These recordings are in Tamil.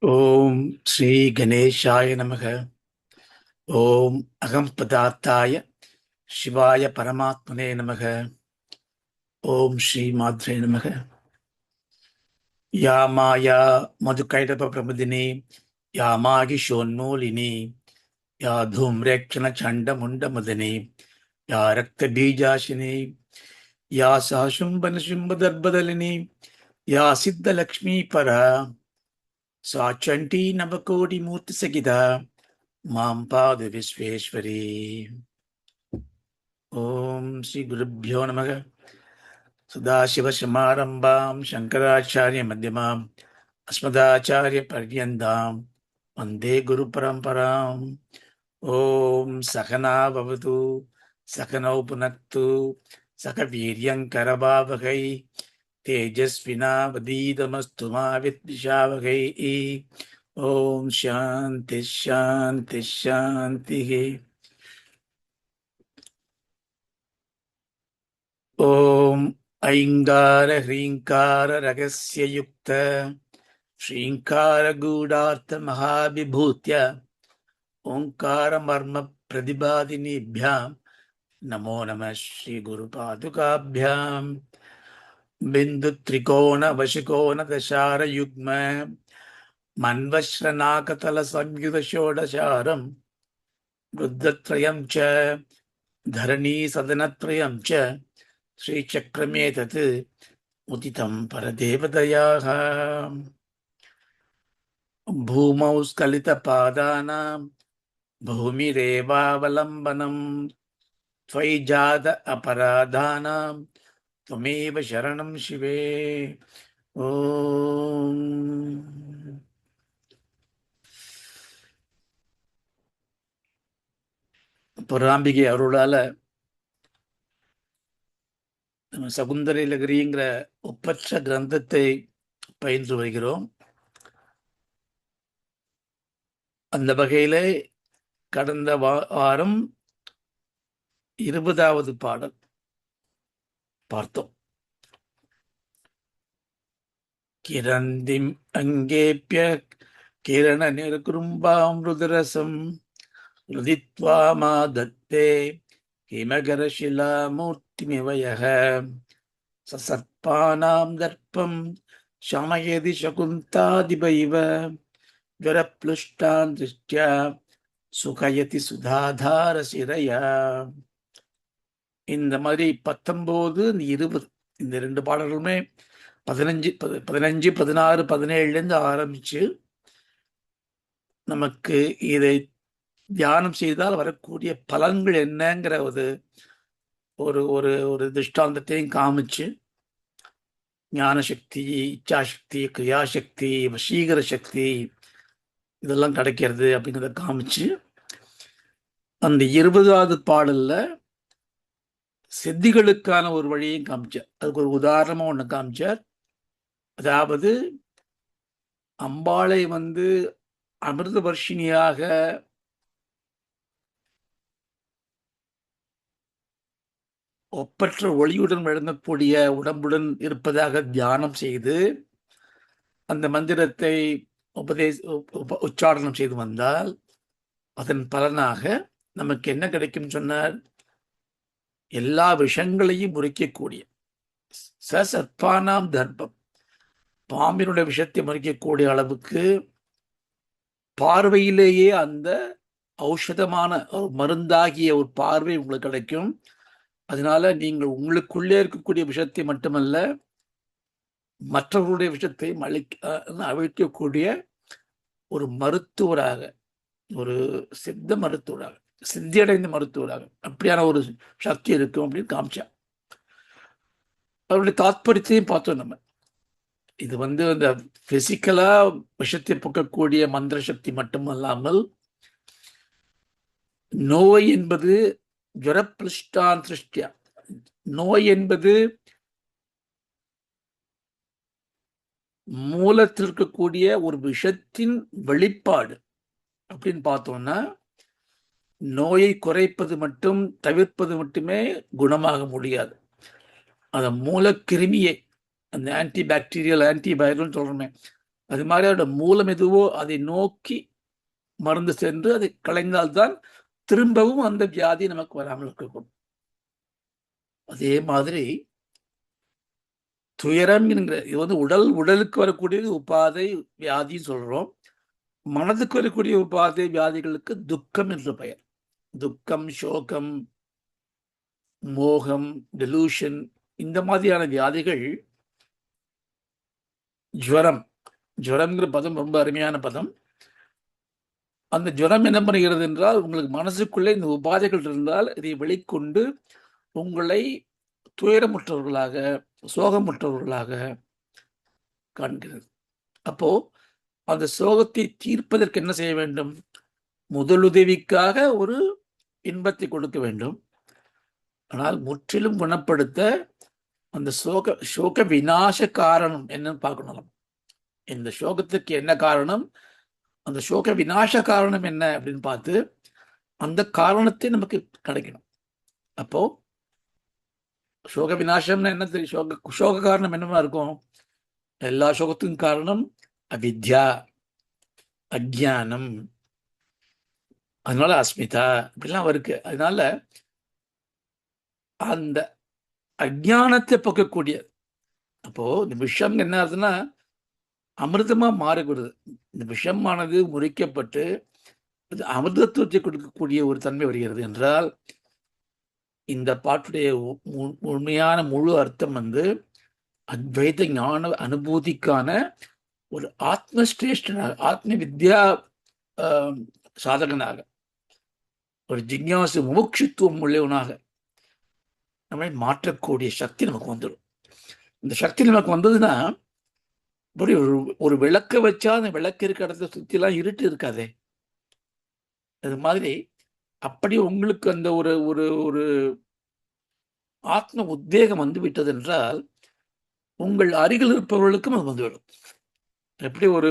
ஓம் ஸ்ரீ கணேஷாய நமக. ஓம் அகம் பதார்த்தாய சிவாய பரமாத்மனே நமக. ஓம் ஸ்ரீ மாத்ரே நமக. யா மாயா மதுகைடப பிரமுதினி யா மாகிஷோன்மூலினி யா தூம்ரேக்ஷண சண்ட முண்ட மதனி யா ரக்த பீஜாசினி யா சாசும்பன சும்பதர்பதலினி யா சித்த லக்ஷ்மி பரா சா சண்டி நவகோடி மூர்த்தி சகிதா மாம் பாது விஸ்வேஸ்வரி. ஓம் ஸ்ரீ குருப்பியோ நமக. சதாசிவசமாரம்பாம் சங்கராச்சாரிய மத்தியமாம் அஸ்மதாச்சாரிய பர்யந்தாம் வந்தே குரு பரம்பராம். ஓம் சகனா பவது சகனௌ புனக்து சக வீரியங்கரபாவகை தேஜஸ்வினாவதீதமஸ்து மா வித்விஷாவகை. ஓம் சாந்தி சாந்தி சாந்தி. ஓம் ஐங்கார ஹ்ரீங்கார ரகசியயுக்த ஸ்ரீங்கார கூடார்த்த மகாபிபூத்ய ஓங்கார மர்ம பிரதிபாதினிभ्याம் நமோ நம ஸ்ரீ குரு பாதுகாभ्याம். பிந்து திரிகோண வசிகோண தசார யுக்ம மன்வஸ்ரநாகதல சம்யுத ஷோடசாரம் ருத்ரத்ரயம் ச தரணீ சதனத்ரயம் ச ஸ்ரீசக்கரமே தத் உதிதம் பரதேவதயாः. பூமௌ ஸ்கலிதபாதானாம் பூமிரேவாவலம்பனம் त्वयि जात अपराधानां त्वमेव शरणं शिवे. ஓம் புறாம்பிகை அருளால நம்ம சகுந்தரை லகரிங்கிற ஒப்பற்ற கிரந்தத்தை பயின்று வருகிறோம். அந்த வகையிலே கடந்த வாரம் 20வது பாடல் பார்த்தோம். கிரந்திம் அங்கேப்ய கிரண நிர்குரும்பாம் ருதரசம் ருதித்வா மா தத்தே ஹிமகரசிலாமூர்த்திமிவயः சசர்ப்பானாம் தர்ப்பம் சமயதி சகுந்தாதிபைவ ஜரப்ளுஷ்டான் திருஷ்ட்யா சுகயதி சுதாதார சிரையா. இந்த மாதிரி 19, 20 இந்த 2 பாடல்களுமே 15, 16, 17 ஆரம்பிச்சு நமக்கு இதை தியானம் செய்தால் வரக்கூடிய பலன்கள் என்னங்கிற ஒரு ஒரு ஒரு ஒரு திருஷ்டாந்தத்தையும் காமிச்சு ஞான சக்தி, இச்சாசக்தி, கிரியாசக்தி, வசீகர சக்தி இதெல்லாம் கிடைக்கிறது அப்படிங்கிறத காமிச்சு அந்த 20வது பாடல்ல சித்திகளுக்கான ஒரு வழியையும் காமிச்சார். அதுக்கு ஒரு உதாரணமா ஒண்ணு காமிச்சார். அதாவது அம்பாளை அமிர்த வர்ஷினியாக ஒப்பற்ற ஒளியுடன் விளங்கக்கூடிய உடம்புடன் இருப்பதாக தியானம் செய்து அந்த மந்திரத்தை உச்சாரணம் செய்து வந்தால் அதன் பலனாக நமக்கு என்ன கிடைக்கும் சொன்னார். எல்லா விஷயங்களையும் முறிக்கக்கூடிய சர்ப்பானாம் தர்ப்பம், பாம்பினுடைய விஷயத்தை முறிக்கக்கூடிய அளவுக்கு பார்வையிலேயே அந்த ஔஷதமான மருந்தாகிய ஒரு பார்வை உங்களுக்கு கிடைக்கும். அதனால நீங்கள் உங்களுக்குள்ளே இருக்கக்கூடிய விஷயத்தை மட்டுமல்ல மற்றவர்களுடைய விஷயத்தையும் அழிக்கக்கூடிய ஒரு மருத்துவராக, ஒரு சித்த மருத்துவராக, சித்தியடைந்த மருத்துவராக அப்படியான ஒரு சக்தி இருக்கும் அப்படின்னு காமிச்சா. அவருடைய தாத்பரியத்தையும் பார்த்தோம். நம்ம இது அந்த பிசிக்கலா விஷத்தை போக்கக்கூடிய மந்திர சக்தி மட்டுமல்லாமல் நோய் என்பது ஜரப்ளுஷ்டான் திருஷ்டியா, நோய் என்பது மூலத்தில் இருக்கக்கூடிய ஒரு விஷத்தின் வெளிப்பாடு அப்படின்னு பார்த்தோம்னா நோயை குறைப்பது மட்டும் தவிர்ப்பது மட்டுமே குணமாக முடியாது. அந்த மூலக்கிருமியை, அந்த ஆன்டி பாக்டீரியல் ஆன்டிவைரல் சொல்றோமே, அது மாதிரி அதோட மூலம் எதுவோ அதை நோக்கி மருந்து சென்று அதை களைந்தால்தான் திரும்பவும் அந்த வியாதி நமக்கு வராமல் இருக்கக்கூடும். அதே மாதிரி துயரம் என்கிற இது வந்து உடலுக்கு வரக்கூடிய உபாதை வியாதின்னு சொல்றோம். மனதுக்கு வரக்கூடிய உபாதை வியாதிகளுக்கு துக்கம் என்று பெயர். துக்கம், சோகம், மோகம், டெலூஷன், இந்த மாதிரியான வியாதிகள். ஜுவரம்ங்கிற பதம் ரொம்ப அருமையான பதம். அந்த ஜுவரம் என்ன பண்ணுகிறது என்றால், உங்களுக்கு மனசுக்குள்ளே இந்த உபாதைகள் இருந்தால் இதை வெளிக்கொண்டு உங்களை துயரமுற்றவர்களாக, சோகமுற்றவர்களாக காண்கிறது. அப்போ அந்த சோகத்தை தீர்ப்பதற்கு என்ன செய்ய வேண்டும்? முதலுதவிக்காக ஒரு இன்பத்தை கொடுக்க வேண்டும். ஆனால் முற்றிலும் குணப்படுத்த அந்த சோக விநாச காரணம் என்னன்னு பார்க்கணும். இந்த சோகத்துக்கு என்ன காரணம், அந்த சோக விநாச காரணம் என்ன அப்படின்னு பார்த்து அந்த காரணத்தை நமக்கு கிடைக்கணும். அப்போ சோக விநாசம்னா என்ன தெரியும்? சோக காரணம் என்னவா இருக்கும்? எல்லா சோகத்துக்கும் காரணம் அவித்யா, அஜ்ஞானம். அதனால அஸ்மிதா இப்படிலாம் இருக்கு. அதனால அந்த அஜ்ஞானத்தை போக்கக்கூடிய, அப்போ இந்த விஷம் என்ன ஆகுதுன்னா அமிர்தமா மாறக்கூடாது. இந்த விஷமானது முறிக்கப்பட்டு அமிர்தத்துவத்தை கொடுக்கக்கூடிய ஒரு தன்மை வருகிறது என்றால், இந்த பாட்டுடைய உண்மையான முழு அர்த்தம் வந்து அத்வைத ஞான அனுபூதிக்கான ஒரு ஆத்மஸ்ரேஷ்டனாக, ஆத்ம வித்யா சாதகனாக, ஒரு ஜிக்ஞாசு முமுட்சுத்துவம் உள்ளவனாக நம்மை மாற்றக்கூடிய சக்தி நமக்கு வந்துடும். இந்த சக்தி நமக்கு வந்ததுன்னா ஒரு விளக்க வச்சா அந்த விளக்கு இருக்க இடத்த சுத்திலாம் இருட்டு இருக்காதே. அது மாதிரி அப்படி உங்களுக்கு அந்த ஒரு ஒரு ஒரு ஆத்ம உத்வேகம் வந்து விட்டது என்றால் உங்கள் அருகில் இருப்பவர்களுக்கும் அது வந்துவிடும். எப்படி ஒரு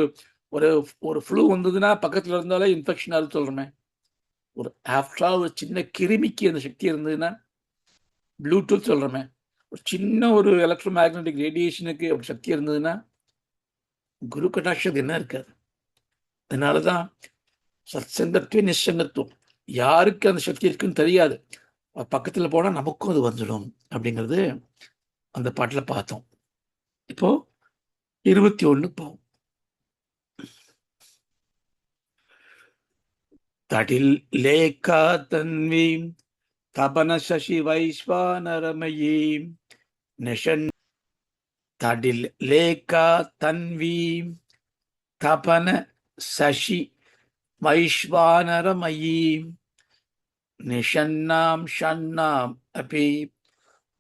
ஒரு ஒரு ஃப்ளூ வந்ததுன்னா பக்கத்துல இருந்தாலே இன்ஃபெக்ஷன் ஆகுது சொல்றோமே. ஒரு ஆஃப்டரா ஒரு சின்ன கிருமிக்கு அந்த சக்தி இருந்ததுன்னா, ப்ளூடூத் சொல்றோமே, ஒரு சின்ன ஒரு எலக்ட்ரோ மேக்னட்டிக் ரேடியேஷனுக்கு ஒரு சக்தி இருந்ததுன்னா குரு கடாட்சம் என்ன இருக்காது. அதனாலதான் சத்சங்கத்துவ நிச்சங்கத்துவம். யாருக்கு அந்த சக்தி இருக்குன்னு தெரியாது, பக்கத்துல போனா நமக்கும் அது வந்துடும் அப்படிங்கிறது அந்த பாட்டுல பார்த்தோம். இப்போ 21 போவோம். தடில் லேகா தன்வீம் தபன சசி வைஸ்வானரமயீம் நிஷன். தடில் லேகா தன்வீம் தபன சசி வைஸ்வானரமயீம் நிஷன்னாம் ஷன்னாம் அபி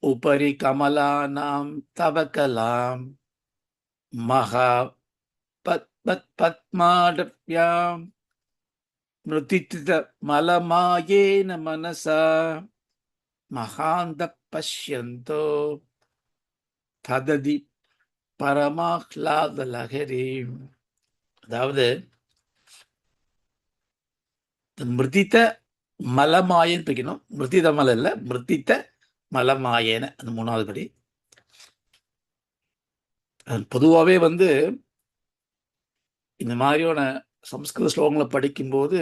உபரி கமலானாம் தவ கலாம் மகா பத்மாடவ்யாம் மிருதித மலமாயேன மனசா மகாந்த பஷ்யந்தோ தததி பரமாஹ்லாத லஹரி. அதாவது மிருதித்த மலமாயன்னு பிடிக்கணும். மிருதித மல இல்ல, மிருதித்த மலமாயேன, அந்த 3வது படி. பொதுவாகவே வந்து இந்த மாதிரியான சம்ஸ்கிருத ஸ்லோகங்களை படிக்கும்போது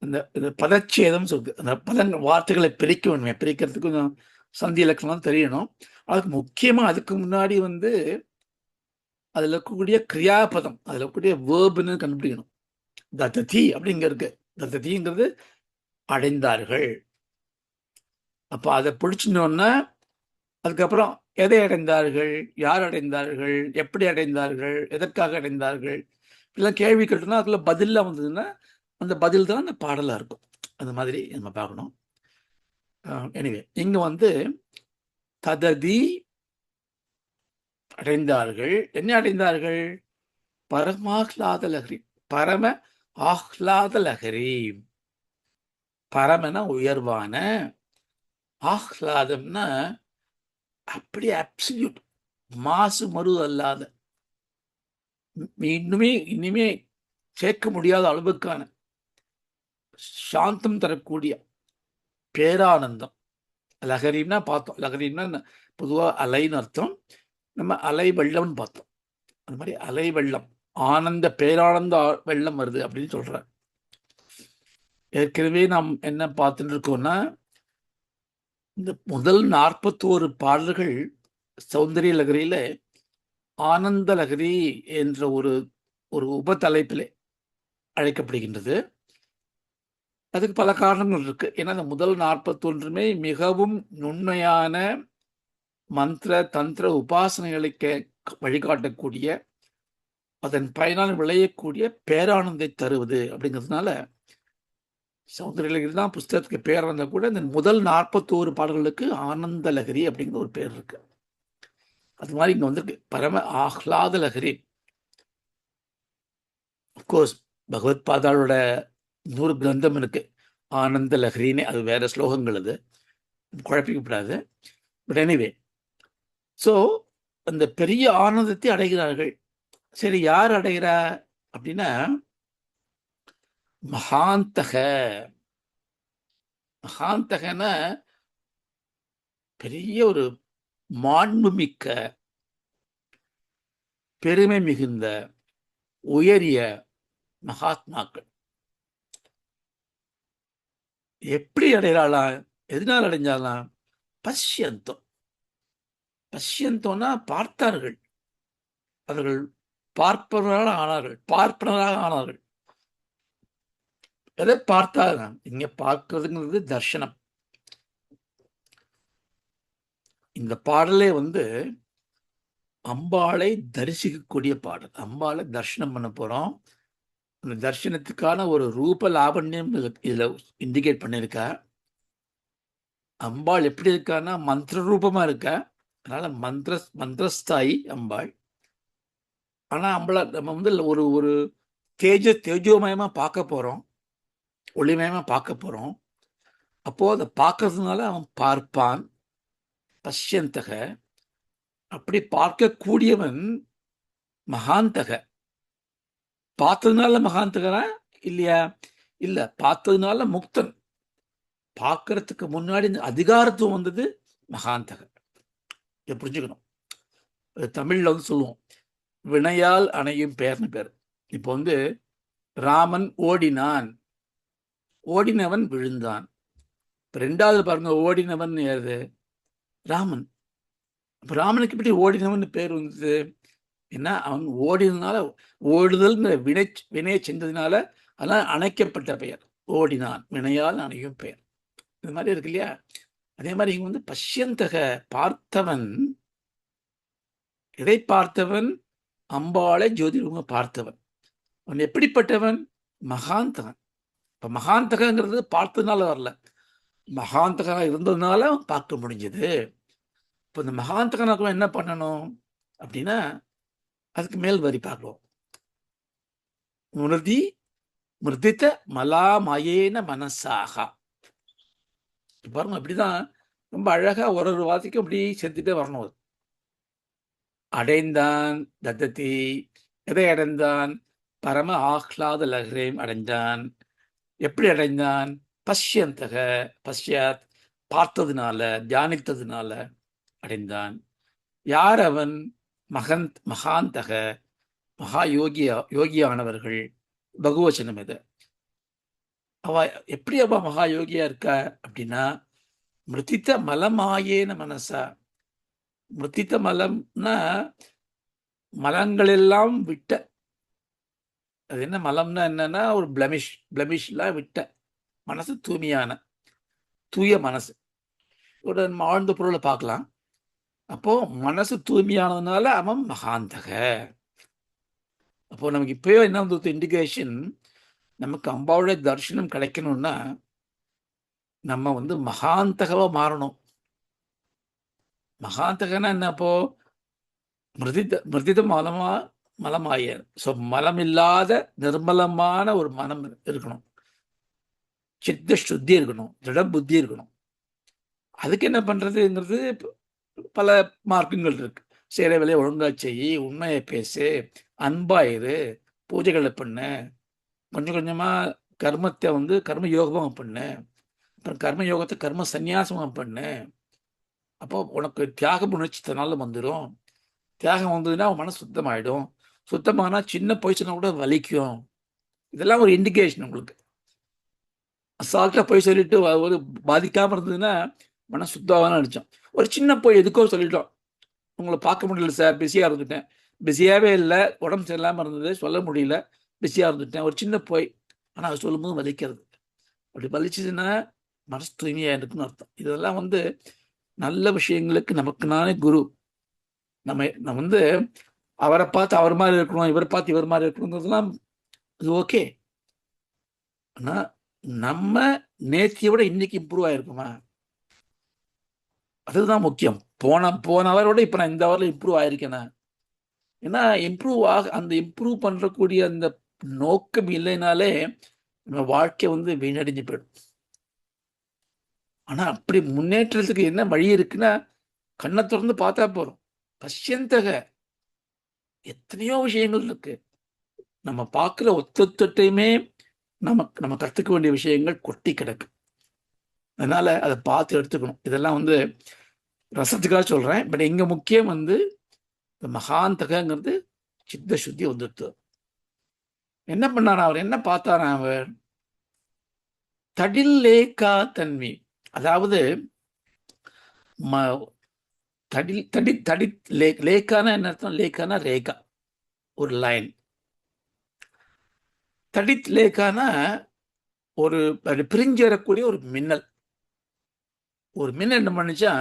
இந்த பதச்சேதம் சொல்லுது. அந்த வார்த்தைகளை பிரிக்க வேணுமே, பிரிக்கிறதுக்கு கொஞ்சம் சந்தி இலக்கணம் தெரியணும். அதுக்கு முக்கியமா அதுக்கு முன்னாடி வந்து அதுல இருக்கக்கூடிய கிரியாபதம், அதுல இருக்கக்கூடிய வேர்புன்னு கண்டுபிடிக்கணும். தத்ததி அப்படிங்க இருக்கு. தத்ததிங்கிறது அடைந்தார்கள். அப்ப அதை பிடிச்சினோன்னா அதுக்கப்புறம் எதை அடைந்தார்கள், யார் அடைந்தார்கள், எப்படி அடைந்தார்கள், எதற்காக அடைந்தார்கள், இதெல்லாம் கேள்வி கேட்டோம்னா அதுல பதிலாம் வந்ததுன்னா அந்த பதில் தான் அந்த பாடலா இருக்கும். அந்த மாதிரி நம்ம பார்க்கணும். எனிவே இங்க வந்து தததி அடைந்தார்கள். என்ன அடைந்தார்கள்? பரமாஹ்லாத லஹரி, பரம ஆஹ்லாத லஹரி. பரமன உயர்வான, ஆஹ்லாதம்னா அப்படி அப்சல்யூட் மாசு மறு அல்லாத, இனிமே சேர்க்க முடியாத அளவுக்கான சாந்தம் தரக்கூடிய பேரானந்தம். லஹரின்னா பார்த்தோம். லஹரின்னா பொதுவா அலைன்னு அர்த்தம். நம்ம அலை வெள்ளம்னு பார்த்தோம். அந்த மாதிரி அலை வெள்ளம், ஆனந்த பேரானந்த வெள்ளம் வருது அப்படின்னு சொல்றார். ஏற்கனவே நாம் என்ன பார்த்துட்டு இருக்கோம்னா, இந்த முதல் 41 பாடல்கள் சௌந்தரிய லகரியில ஆனந்த லகரி என்ற ஒரு ஒரு உபதலைப்பிலே அழைக்கப்படுகின்றது. அதுக்கு பல காரணங்கள் இருக்கு. ஏன்னா இந்த முதல் 41மே மிகவும் நுண்மையான மந்திர தந்திர உபாசனைகளுக்கு வழிகாட்டக்கூடிய, அதன் பயனால் விளையக்கூடிய பேரானந்தை தருவது அப்படிங்கிறதுனால சௌந்தரிய லகரி தான் புஸ்தகத்துக்கு பேர் இருந்தா கூட இந்த முதல் 41 பாடல்களுக்கு ஆனந்த லகரி அப்படிங்கிற ஒரு பேர் இருக்கு. அது மாதிரி இங்க வந்திருக்கு பரம ஆஹ்லாத லகரி. அப்கோர்ஸ் பகவத் பாதாளோட 100 கிரந்தம் இருக்கு ஆனந்த லஹரின்னு, அது வேற ஸ்லோகங்கள், அது குழப்பிக்கப்படாது. பட் எனிவே, ஸோ அந்த பெரிய ஆனந்தத்தை அடைகிறார்கள். சரி, யார் அடைகிறா அப்படின்னா மகாந்தக. மகாந்தகன பெரிய ஒரு மாண்புமிக்க, பெருமை மிகுந்த, உயரிய மகாத்மாக்கள். எப்படி அடைகிறாளாம்? எதனால் அடைஞ்சாலாம்? பஷ்யந்தம். பஷ்யந்தோன்னா பார்த்தார்கள், அவர்கள் பார்ப்பவர்களாக ஆனார்கள், பார்ப்பனராக ஆனார்கள். எதை பார்த்தாங்க? இங்க பார்க்கிறதுங்கிறது தர்ஷனம். இந்த பாடலே அம்பாளை தரிசிக்கக்கூடிய பாடல். அம்பாளை தரிசனம் பண்ண போறோம். அந்த தரிசனத்துக்கான ஒரு ரூப லாவண்யம் இதுல இண்டிகேட் பண்ணியிருக்கா. அம்பாள் எப்படி இருக்கான்னா மந்திர ரூபமா இருக்கா. அதனால மந்திரஸ்தாயி அம்பாள். ஆனா அம்பாளை நம்ம ஒரு ஒரு தேஜோமயமா பார்க்க போறோம், ஒளிமயமா பார்க்க போறோம். அப்போ அதை பார்க்கறதுனால அவன் பார்ப்பான். பஷ்யந்தக, அப்படி பார்க்கக்கூடியவன் மகாந்தக. பார்த்ததுனால மகாந்தகனா இல்லையா? இல்ல, பார்த்ததுனால முக்தன். பார்க்கறதுக்கு முன்னாடி இந்த அதிகாரத்துவம் வந்தது மகாந்தக. இதை புரிஞ்சுக்கணும். தமிழ்ல சொல்லுவோம், வினையால் அணையும் பேர்னு பேர். இப்போ ராமன் ஓடினான், ஓடினவன் விழுந்தான். இப்ப 2வது பாருங்க, ஓடினவன் யாரு? ராமன். இப்ப ராமனுக்கு எப்படி ஓடினவன் பேர் வந்தது? ஏன்னா அவன் ஓடினதுனால, ஓடுதல் வினையை செஞ்சதுனால அதெல்லாம் அணைக்கப்பட்ட பெயர். ஓடினான், வினையால் அணையும் பெயர். இது மாதிரி இருக்கு இல்லையா? அதே மாதிரி இங்க பஷ்யந்தக, பார்த்தவன். எதை பார்த்தவன்? அம்பாளை ஜோதிரூபமா பார்த்தவன். அவன் எப்படிப்பட்டவன்? மகாந்தகன். இப்ப மகாந்தகங்கிறது பார்த்ததுனால வரல, மகாந்தகனா இருந்ததுனால அவன் பார்க்க முடிஞ்சது. இப்போ இந்த மகாந்தகனாக என்ன பண்ணணும் அப்படின்னா, அதுக்கு மேல் வரி பார்க்கலாம். மிருதித்த மலாமயேன மனசாகா. பாருங்க, அப்படிதான் ரொம்ப அழகா ஒரு வார்த்தைக்கும் அப்படி சேர்த்துட்டே வரணும். அடைந்தான் தத்ததி. எதை அடைந்தான்? பரம ஆஹ்லாத லஹரேம் அடைந்தான். எப்படி அடைந்தான்? பஷ்யந்தக, பஷ்யாத், பார்த்ததுனால, தியானித்ததுனால அடைந்தான். யார் அவன்? மகாந்தக, மகா யோகியானவர்கள். பகுவச்சனம் இது. அவ எப்படி மகா யோகியா இருக்கா அப்படின்னா, மிருத்தித்த மலமாயேன மனசா. மிருத்தித்த மலம்னா மலங்கள் எல்லாம் விட்ட. அது என்ன மலம்னா என்னன்னா ஒரு பிளமிஷ்லாம் விட்ட மனசு, தூய்மையான தூய மனசு. ஒரு ஆழ்ந்த பொருளை பார்க்கலாம். அப்போ மனசு தூய்மையானதுனால அவன் மகாந்தக. அப்போ நமக்கு இப்பயோ என்ன இண்டிகேஷன், நமக்கு அம்பாவுடைய தரிசனம் கிடைக்கணும்னா நம்ம மகாந்தகவா மாறணும். மகாந்தகனா என்ன? அப்போ மிருதித மலமாய. ஸோ மலம் இல்லாத நிர்மலமான ஒரு மனம் இருக்கணும், சித்த சுத்தி இருக்கணும், திட புத்தி இருக்கணும். அதுக்கு என்ன பண்றதுங்கிறது பல மார்க்கங்கள் இருக்கு. செய்கிற வேலையை ஒழுங்கா செய்யி, உண்மையை பேசு, அன்பாயிரு, பூஜைகளை பண்ணு, கொஞ்சம் கொஞ்சமா கர்மத்தை கர்ம யோகமாக பண்ணு, அப்புறம் கர்ம யோகத்தை கர்ம சந்நியாசமாக பண்ணு. அப்போ உனக்கு தியாக உணர்ச்சி தன்னால வந்துடும். தியாகம் வந்ததுன்னா அவன் மனசு சுத்தமாயிடும். சுத்தமானா சின்ன பொய் சொன்னா கூட வலிக்கும். இதெல்லாம் ஒரு இண்டிகேஷன் உங்களுக்கு. அசால்ட்டா பொய் சொல்லிட்டு ஒரு பாதிக்காம இருந்ததுன்னா, மனசு சுத்தமானு அர்த்தம். ஒரு சின்ன பொய் எதுக்கோ சொல்லிட்டோம். உங்கள பார்க்க முடியல சார், பிஸியா இருந்துட்டேன். பிஸியாவே இல்ல. உடம்பு சரியில்லாம இருந்தது. சொல்ல முடியல. பிஸியா இருந்துட்டேன். ஒரு சின்ன பொய். ஆனா அது சொல்லும்போது வலிக்கிறது. அப்படி வலிச்சதுன்னா, மனசு தூய்மையா இருக்குன்னு அர்த்தம். இதெல்லாம் வந்து நல்ல விஷயங்களுக்கு நமக்கு நானே குரு. நம்ம வந்து அவர பார்த்து அவர் மாரி இருக்கணும், இவர பார்த்து இவர் மாரி இருக்கணுங்கிறதெல்லாம் இது ஓகே. ஆனா, நம்ம நேத்திய விட இன்னைக்கு இம்ப்ரூவ் ஆயிருக்கோமா? அதுதான் முக்கியம். போன போன ஹவரோட இப்ப நான் இந்த ஹவர்ல இம்ப்ரூவ் ஆயிருக்கேனா? ஏன்னா அந்த இம்ப்ரூவ் பண்றக்கூடிய அந்த நோக்கம் இல்லைனாலே, நம்ம வாழ்க்கை வந்து வீணடிஞ்சு போயிடும். ஆனா, அப்படி முன்னேற்றத்துக்கு என்ன வழி இருக்குன்னா, கண்ண தொறந்து பார்த்தா போதும். பஷ்யந்தக எத்தனையோ விஷயங்கள் இருக்கு. நம்ம பார்க்குற ஒத்தொத்தையுமே நம்ம கத்துக்க வேண்டிய விஷயங்கள் கொட்டி கிடக்கு. அதனால அத பார்த்து எடுத்துக்கணும். இதெல்லாம் வந்து ரசத்துக்காக சொல்றேன். பட் இங்க முக்கியம் வந்து இந்த மகாந்தகங்கிறது சித்த சுத்தி வந்துருத்து. என்ன பண்ணாராம் அவர்? என்ன பார்த்தாராம் அவர்? தடில் லேக்கா தன்வி. அதாவது ம தடில் தடி தடி லேக்கானா என்ன அர்த்தம்? லேக்கானா ரேகா. ஒரு லைன். தடித் லேக்கானா ஒரு அது பிரிஞ்சு வரக்கூடிய ஒரு மின்னல். ஒரு மின்னல் என்ன பண்ணுச்சா,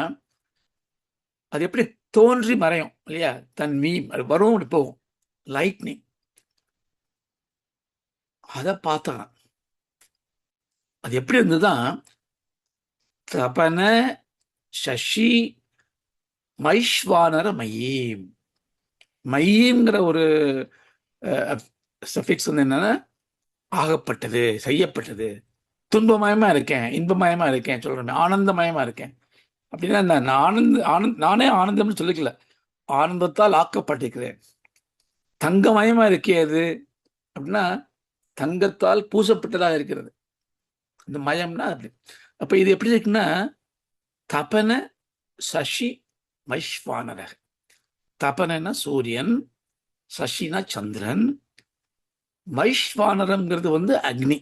அது எப்படி தோன்றி மறையும் இல்லையா? தன்வி அது வரும், அப்படி போகும். லைட்னிங். அத பார்த்தாராம். அது எப்படி இருந்ததுதான், தபன சசி மைஷ்வானர மயீம். மயீம்ங்கிற ஒரு சஃபிக்ஸ் வந்து என்னன்னா, ஆகப்பட்டது, செய்யப்பட்டது. துன்பமயமா இருக்கேன், இன்பமயமா இருக்கேன் சொல்றேன். ஆனந்தமயமா இருக்கேன். அப்படின்னா நான் நானே ஆனந்தம்னு சொல்லிக்கல. ஆனந்தத்தால் ஆக்கப்பட்டிருக்கிறேன். தங்கமயமா இருக்கே அது அப்படின்னா, தங்கத்தால் பூசப்பட்டதாக இருக்கிறது. இந்த மயம்னா அது. அப்ப இது எப்படி இருக்குன்னா, தபன சசி வைஸ்வானர. தபனன்னா சூரியன், சசினா சந்திரன், வைஸ்வானரம்ங்கிறது வந்து அக்னி.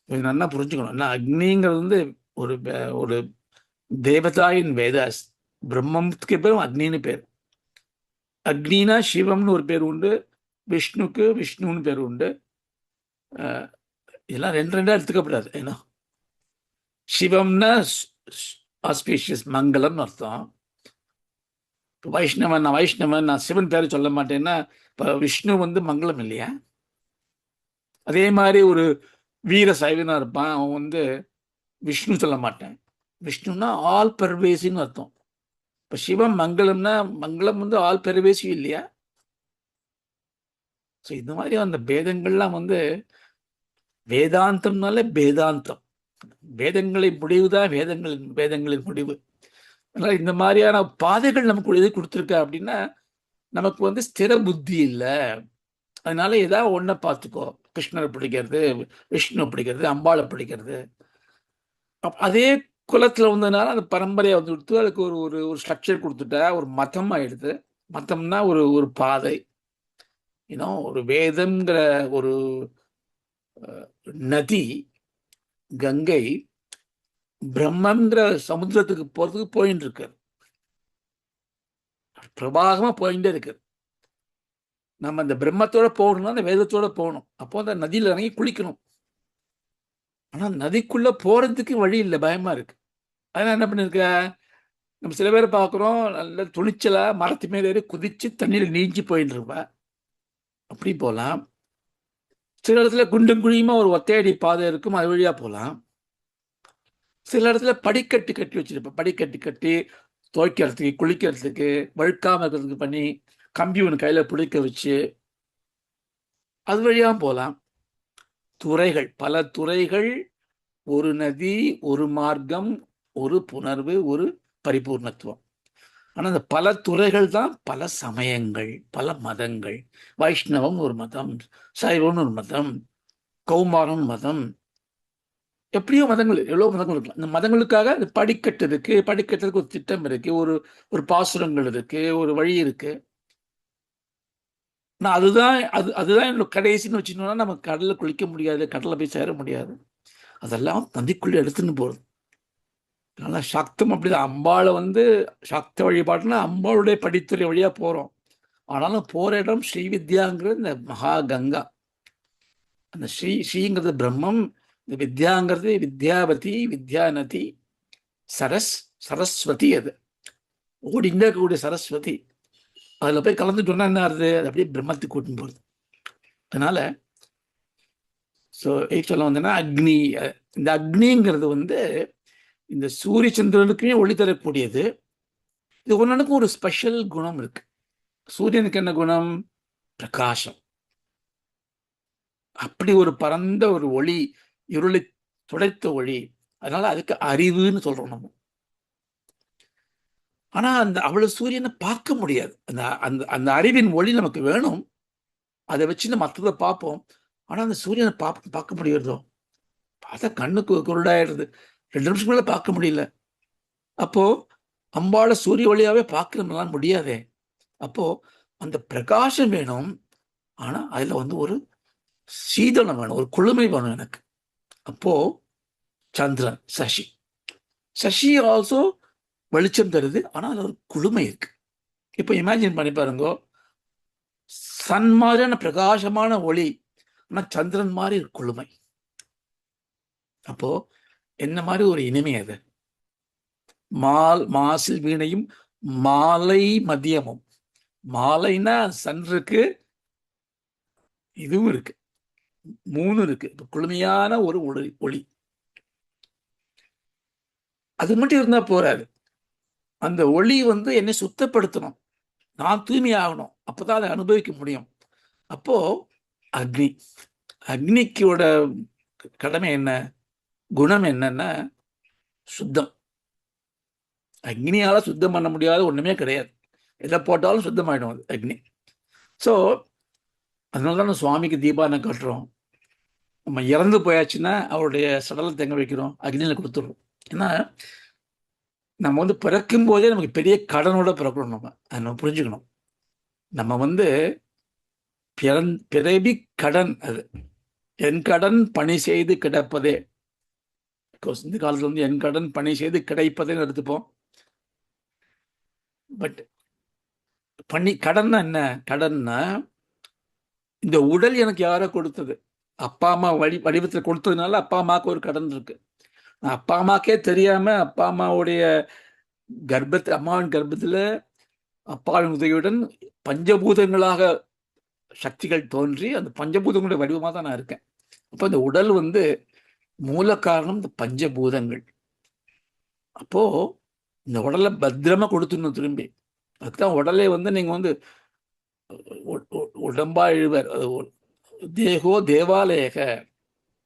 இது நல்லா புரிஞ்சுக்கணும். ஏன்னா அக்னிங்கிறது வந்து ஒரு ஒரு தேவதாயின் வேதாஸ். பிரம்மத்துக்கு பேரும் அக்னின்னு பேர். அக்னினா சிவம்னு ஒரு பேர் உண்டு, விஷ்ணுக்கு விஷ்ணுன்னு பேர் உண்டு. இதெல்லாம் ரெண்டு ரெண்டா எடுத்துக்கப்படாது. ஏன்னா சிவம்னா ஆஸ்பீஷியஸ் மங்களம்னு அர்த்தம். வைஷ்ணவன் நான் சிவன் பேரை சொல்ல மாட்டேன்னா, இப்போ விஷ்ணு வந்து மங்களம் இல்லையா? அதே மாதிரி ஒரு வீர சைவனா இருப்பான், அவன் வந்து விஷ்ணு சொல்ல மாட்டேன். விஷ்ணுன்னா ஆல் பெர்வேசின்னு அர்த்தம். இப்போ சிவம் மங்களம்னா, மங்களம் வந்து ஆல் பெர்வேசி இல்லையா? ஸோ இந்த மாதிரி அந்த பேதங்கள்லாம் வந்து வேதாந்தம்னாலே பேதாந்தம். வேதங்களின் முடிவுதான் வேதங்களின் முடிவு. அதனால இந்த மாதிரியான பாதைகள் நமக்கு எது கொடுத்துருக்கா அப்படின்னா, நமக்கு வந்து ஸ்திர புத்தி இல்லை. அதனால ஏதாவது ஒன்றை பார்த்துக்கோ. கிருஷ்ணரை பிடிக்கிறது, விஷ்ணு பிடிக்கிறது, அம்பாளை பிடிக்கிறது. அதே குலத்துல வந்ததுனால அந்த பரம்பரையை வந்து கொடுத்து அதுக்கு ஒரு ஒரு ஒரு ஸ்ட்ரக்சர் கொடுத்துட்டா ஒரு மதம் ஆயிடுது. மதம்னா ஒரு ஒரு பாதை. ஒரு வேதம்ங்கிற ஒரு நதி, கங்கை பிரம்மங்கிற சமுத்திரத்துக்கு போறதுக்கு போயின்னு இருக்கு. பிரபாகமா போயிட்டே இருக்கு. நம்ம அந்த பிரம்மத்தோட போகணும்னா அந்த வேதத்தோட போகணும். அப்போ அந்த நதியில இறங்கி குளிக்கணும். ஆனா நதிக்குள்ள போறதுக்கு வழி இல்லை, பயமா இருக்கு. அதனால என்ன பண்ணிருக்க, நம்ம சில பேரை பார்க்குறோம், நல்ல துணிச்சலா மரத்து மேல ஏறி குதிச்சு தண்ணியில் நீஞ்சி போயிட்டு இருப்பா. அப்படி போகலாம். சில இடத்துல குண்டும் குழியுமா ஒரு ஒத்தையடி பாதை இருக்கும், அது வழியா போகலாம். சில இடத்துல படிக்கட்டு கட்டி வச்சிருப்பேன். படிக்கட்டு கட்டி துவைக்கிறதுக்கு, குளிக்கிறதுக்கு, வழுக்காம இருக்கிறதுக்கு பண்ணி, கம்பி ஒன்று கையில பிடிக்க வச்சு அது வழியா போகலாம். துறைகள், பல துறைகள், ஒரு நதி, ஒரு மார்க்கம், ஒரு புணர்வு, ஒரு பரிபூர்ணத்துவம். ஆனா அந்த பல துறைகள் தான் பல சமயங்கள், பல மதங்கள். வைஷ்ணவம் ஒரு மதம், சைவம்னு ஒரு மதம், கௌமாரம் மதம், எப்படியோ மதங்கள், எவ்வளோ மதங்கள் இருக்கலாம். இந்த மதங்களுக்காக அது படிக்கட்டு இருக்கு, படிக்கட்டுக்கு ஒரு திட்டம் இருக்கு, ஒரு ஒரு பாசுரங்கள் இருக்கு, ஒரு வழி இருக்கு. நான் அதுதான் என்னோட கடைசின்னு வச்சுக்கணும்னா, நம்ம கடலில் குளிக்க முடியாது, கடலில் போய் சேர முடியாது. அதெல்லாம் நதிக்குள்ளே எடுத்துன்னு போகிறது. அதனால சக்தம் அப்படிதான். அம்பாளை வந்து சக்த வழிபாட்டுனா அம்பாளுடைய படித்துறை வழியாக போகிறோம். ஆனாலும் போகிற இடம் ஸ்ரீவித்யாங்கிறது இந்த மகா கங்கா. அந்த ஸ்ரீங்கிறது பிரம்மம், இந்த வித்யாங்கிறது வித்யாவதி, வித்யாநதி, சரஸ்வதி. அது ஓடிங்க இருக்கக்கூடிய சரஸ்வதி. அதில் போய் கலந்துட்டோம்னா என்ன ஆகுது? அது அப்படியே பிரம்மத்துக்கு கூட்டின்னு போகிறது. அதனால ஸோ சொல்ல வந்தேன்னா அக்னி. இந்த அக்னிங்கிறது வந்து இந்த சூரிய சந்திரனுக்குமே ஒளி தரக்கூடியது. இது ஒன்றுக்கும் ஒரு ஸ்பெஷல் குணம் இருக்கு. சூரியனுக்கு என்ன குணம்? பிரகாசம். அப்படி ஒரு பரந்த ஒரு ஒளி, இருளை துடைத்த ஒளி. அதனால அதுக்கு அறிவுன்னு சொல்றோம் நம்ம. ஆனா அந்த அவ்வளவு சூரியனை பார்க்க முடியாது. அந்த அந்த அந்த அறிவின் ஒளி நமக்கு வேணும். அதை வச்சு நம்ம மற்றதை பார்ப்போம். ஆனா அந்த சூரியனை பார்க்க முடியறதோ? பார்த்தா கண்ணுக்கு குருடாயிடுது. 2 நிமிஷம் மேல பார்க்க முடியல. அப்போ அம்பாளை சூரிய ஒளியாவே பார்க்கணும்னா முடியாதே. அப்போ அந்த பிரகாசம் வேணும். ஆனா அதுல வந்து ஒரு சீதனம் வேணும், ஒரு குளுமை வேணும் எனக்கு. அப்போ சந்திரன், சசி ஆல்சோ வெளிச்சம் தருது. ஆனா அதுல ஒரு குளுமை இருக்கு. இப்போ இமேஜின் பண்ணி பாருங்க, சன் மாதிரியான பிரகாசமான ஒளி, ஆனா சந்திரன் மாதிரி ஒரு குளுமை. அப்போ என்ன மாதிரி ஒரு இனிமை அது. மாசில் வீணையும் மாலை மதியமும். மாலைன்னா சன் இருக்கு, இதுவும் இருக்கு, 3 இருக்கு. குளுமையான ஒரு ஒளி. அது மட்டும் இருந்தா போறாது. அந்த ஒளி வந்து என்னை சுத்தப்படுத்தணும். நான் தூய்மை ஆகணும். அப்பதான் அதை அனுபவிக்க முடியும். அப்போ அக்னி. அக்னிக்கோட கடமை என்ன? குணம் என்னன்னா சுத்தம். அக்னியால சுத்தம் பண்ண முடியாத ஒண்ணுமே கிடையாது. எதை போட்டாலும் சுத்தமாயிடும் அது அக்னி. ஸோ அதனாலதான் சுவாமிக்கு தீபாவளி கட்டுறோம். நம்ம இறந்து போயாச்சுன்னா அவருடைய சடலத்தை எங்க வைக்கிறோம்? அக்னியில கொடுத்துடுறோம். ஏன்னா நம்ம வந்து பிறக்கும் போதே நமக்கு பெரிய கடனோட பிறக்கணும். அதை நம்ம புரிஞ்சுக்கணும். நம்ம வந்து பிறவி கடன். அது என் கடன் பணி செய்து கிடப்பதே. இந்த காலத்துல வந்து என் கடன் பணி செய்து கிடைப்பதேன்னு எடுத்துப்போம். பட் கடன்னா என்ன? கடன்னா இந்த உடல் எனக்கு யாரோ கொடுத்தது. அப்பா அம்மா வடிவத்தில் கொடுத்ததுனால அப்பா அம்மாவுக்கு ஒரு கடன் இருக்கு. அப்பா அம்மாக்கே தெரியாம அப்பா அம்மாவுடைய அம்மாவின் கர்ப்பத்துல அப்பாவின் உதவியுடன் பஞ்சபூதங்களாக சக்திகள் தோன்றி அந்த பஞ்சபூதங்களுடைய வடிவமாக தான் நான் இருக்கேன். அப்போ இந்த உடல் வந்து மூல காரணம் இந்த பஞ்சபூதங்கள். அப்போ இந்த உடலை பத்திரமா கொடுத்துடணும் திரும்பி. அதுதான் உடலை வந்து நீங்க வந்து உடம்பா இழுவர். தேகோ தேவாலயக.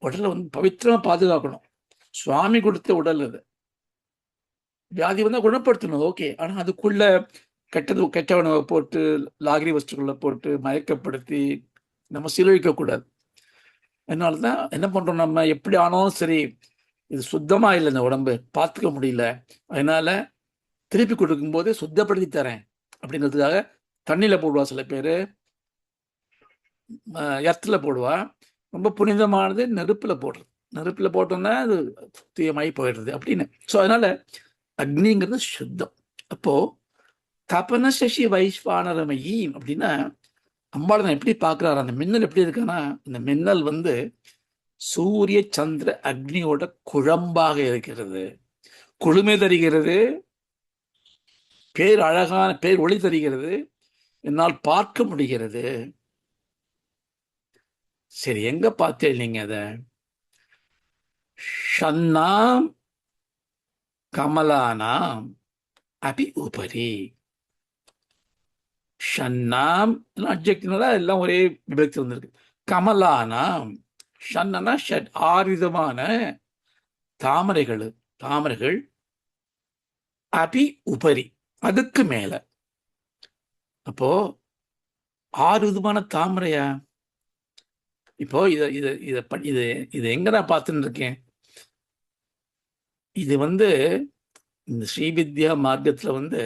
உடலை வந்து பவித்திரமா பாதுகாக்கணும். சுவாமி கொடுத்த உடல் அது. வியாதி வந்தா குணப்படுத்தணும், ஓகே. ஆனா அதுக்குள்ள கெட்ட உணவை போட்டு, லாகிரி வஸ்துக்களை போட்டு மயக்கப்படுத்தி நம்ம சீரழிக்க கூடாது. அதனாலதான் என்ன பண்றோம், நம்ம எப்படி ஆனாலும் சரி, இது சுத்தமா இல்லை, இந்த உடம்பு பார்த்துக்க முடியல, அதனால திருப்பி கொடுக்கும் போது சுத்தப்படுத்தி தரேன் அப்படிங்கிறதுக்காக தண்ணியில போடுவா சில பேர், எர்த்துல போடுவா. ரொம்ப புனிதமானது நெருப்புல போடுறது. நெருப்புல போட்டோம்னா அது தூயமாயி போயிடுறது அப்படின்னு. ஸோ அதனால அக்னிங்கிறது சுத்தம். அப்போ தபன சசி வைஸ்வானரமயி அப்படின்னா அம்பாள் நான் எப்படி பார்க்கிறாரு? அந்த மின்னல் எப்படி இருக்குன்னா, இந்த மின்னல் வந்து சூரிய சந்திர அக்னியோட குழம்பாக இருக்கிறது. குளுமை தருகிறது, பேர் ஒளி தருகிறது, என்னால் பார்க்க முடிகிறது. சரி, எங்க பார்த்தேன் நீங்க அத? ஷன்னாம் கமலானாம் அபி உபரி. ஷன்னாம் அப்ஜெக்ட்னால எல்லாம் ஒரே விபக்தி வந்திருக்கு. கமலானாம், ஷன்னா ஷட், 6 விதமான தாமரைகள் அபி உபரி, அதுக்கு மேல. அப்போ 6 விதமான தாமரையா? இப்போ இத இத இத இது இது எங்க நான் பார்த்துன்னு இருக்கேன்? இது வந்து இந்த ஸ்ரீவித்யா மார்க்கத்துல வந்து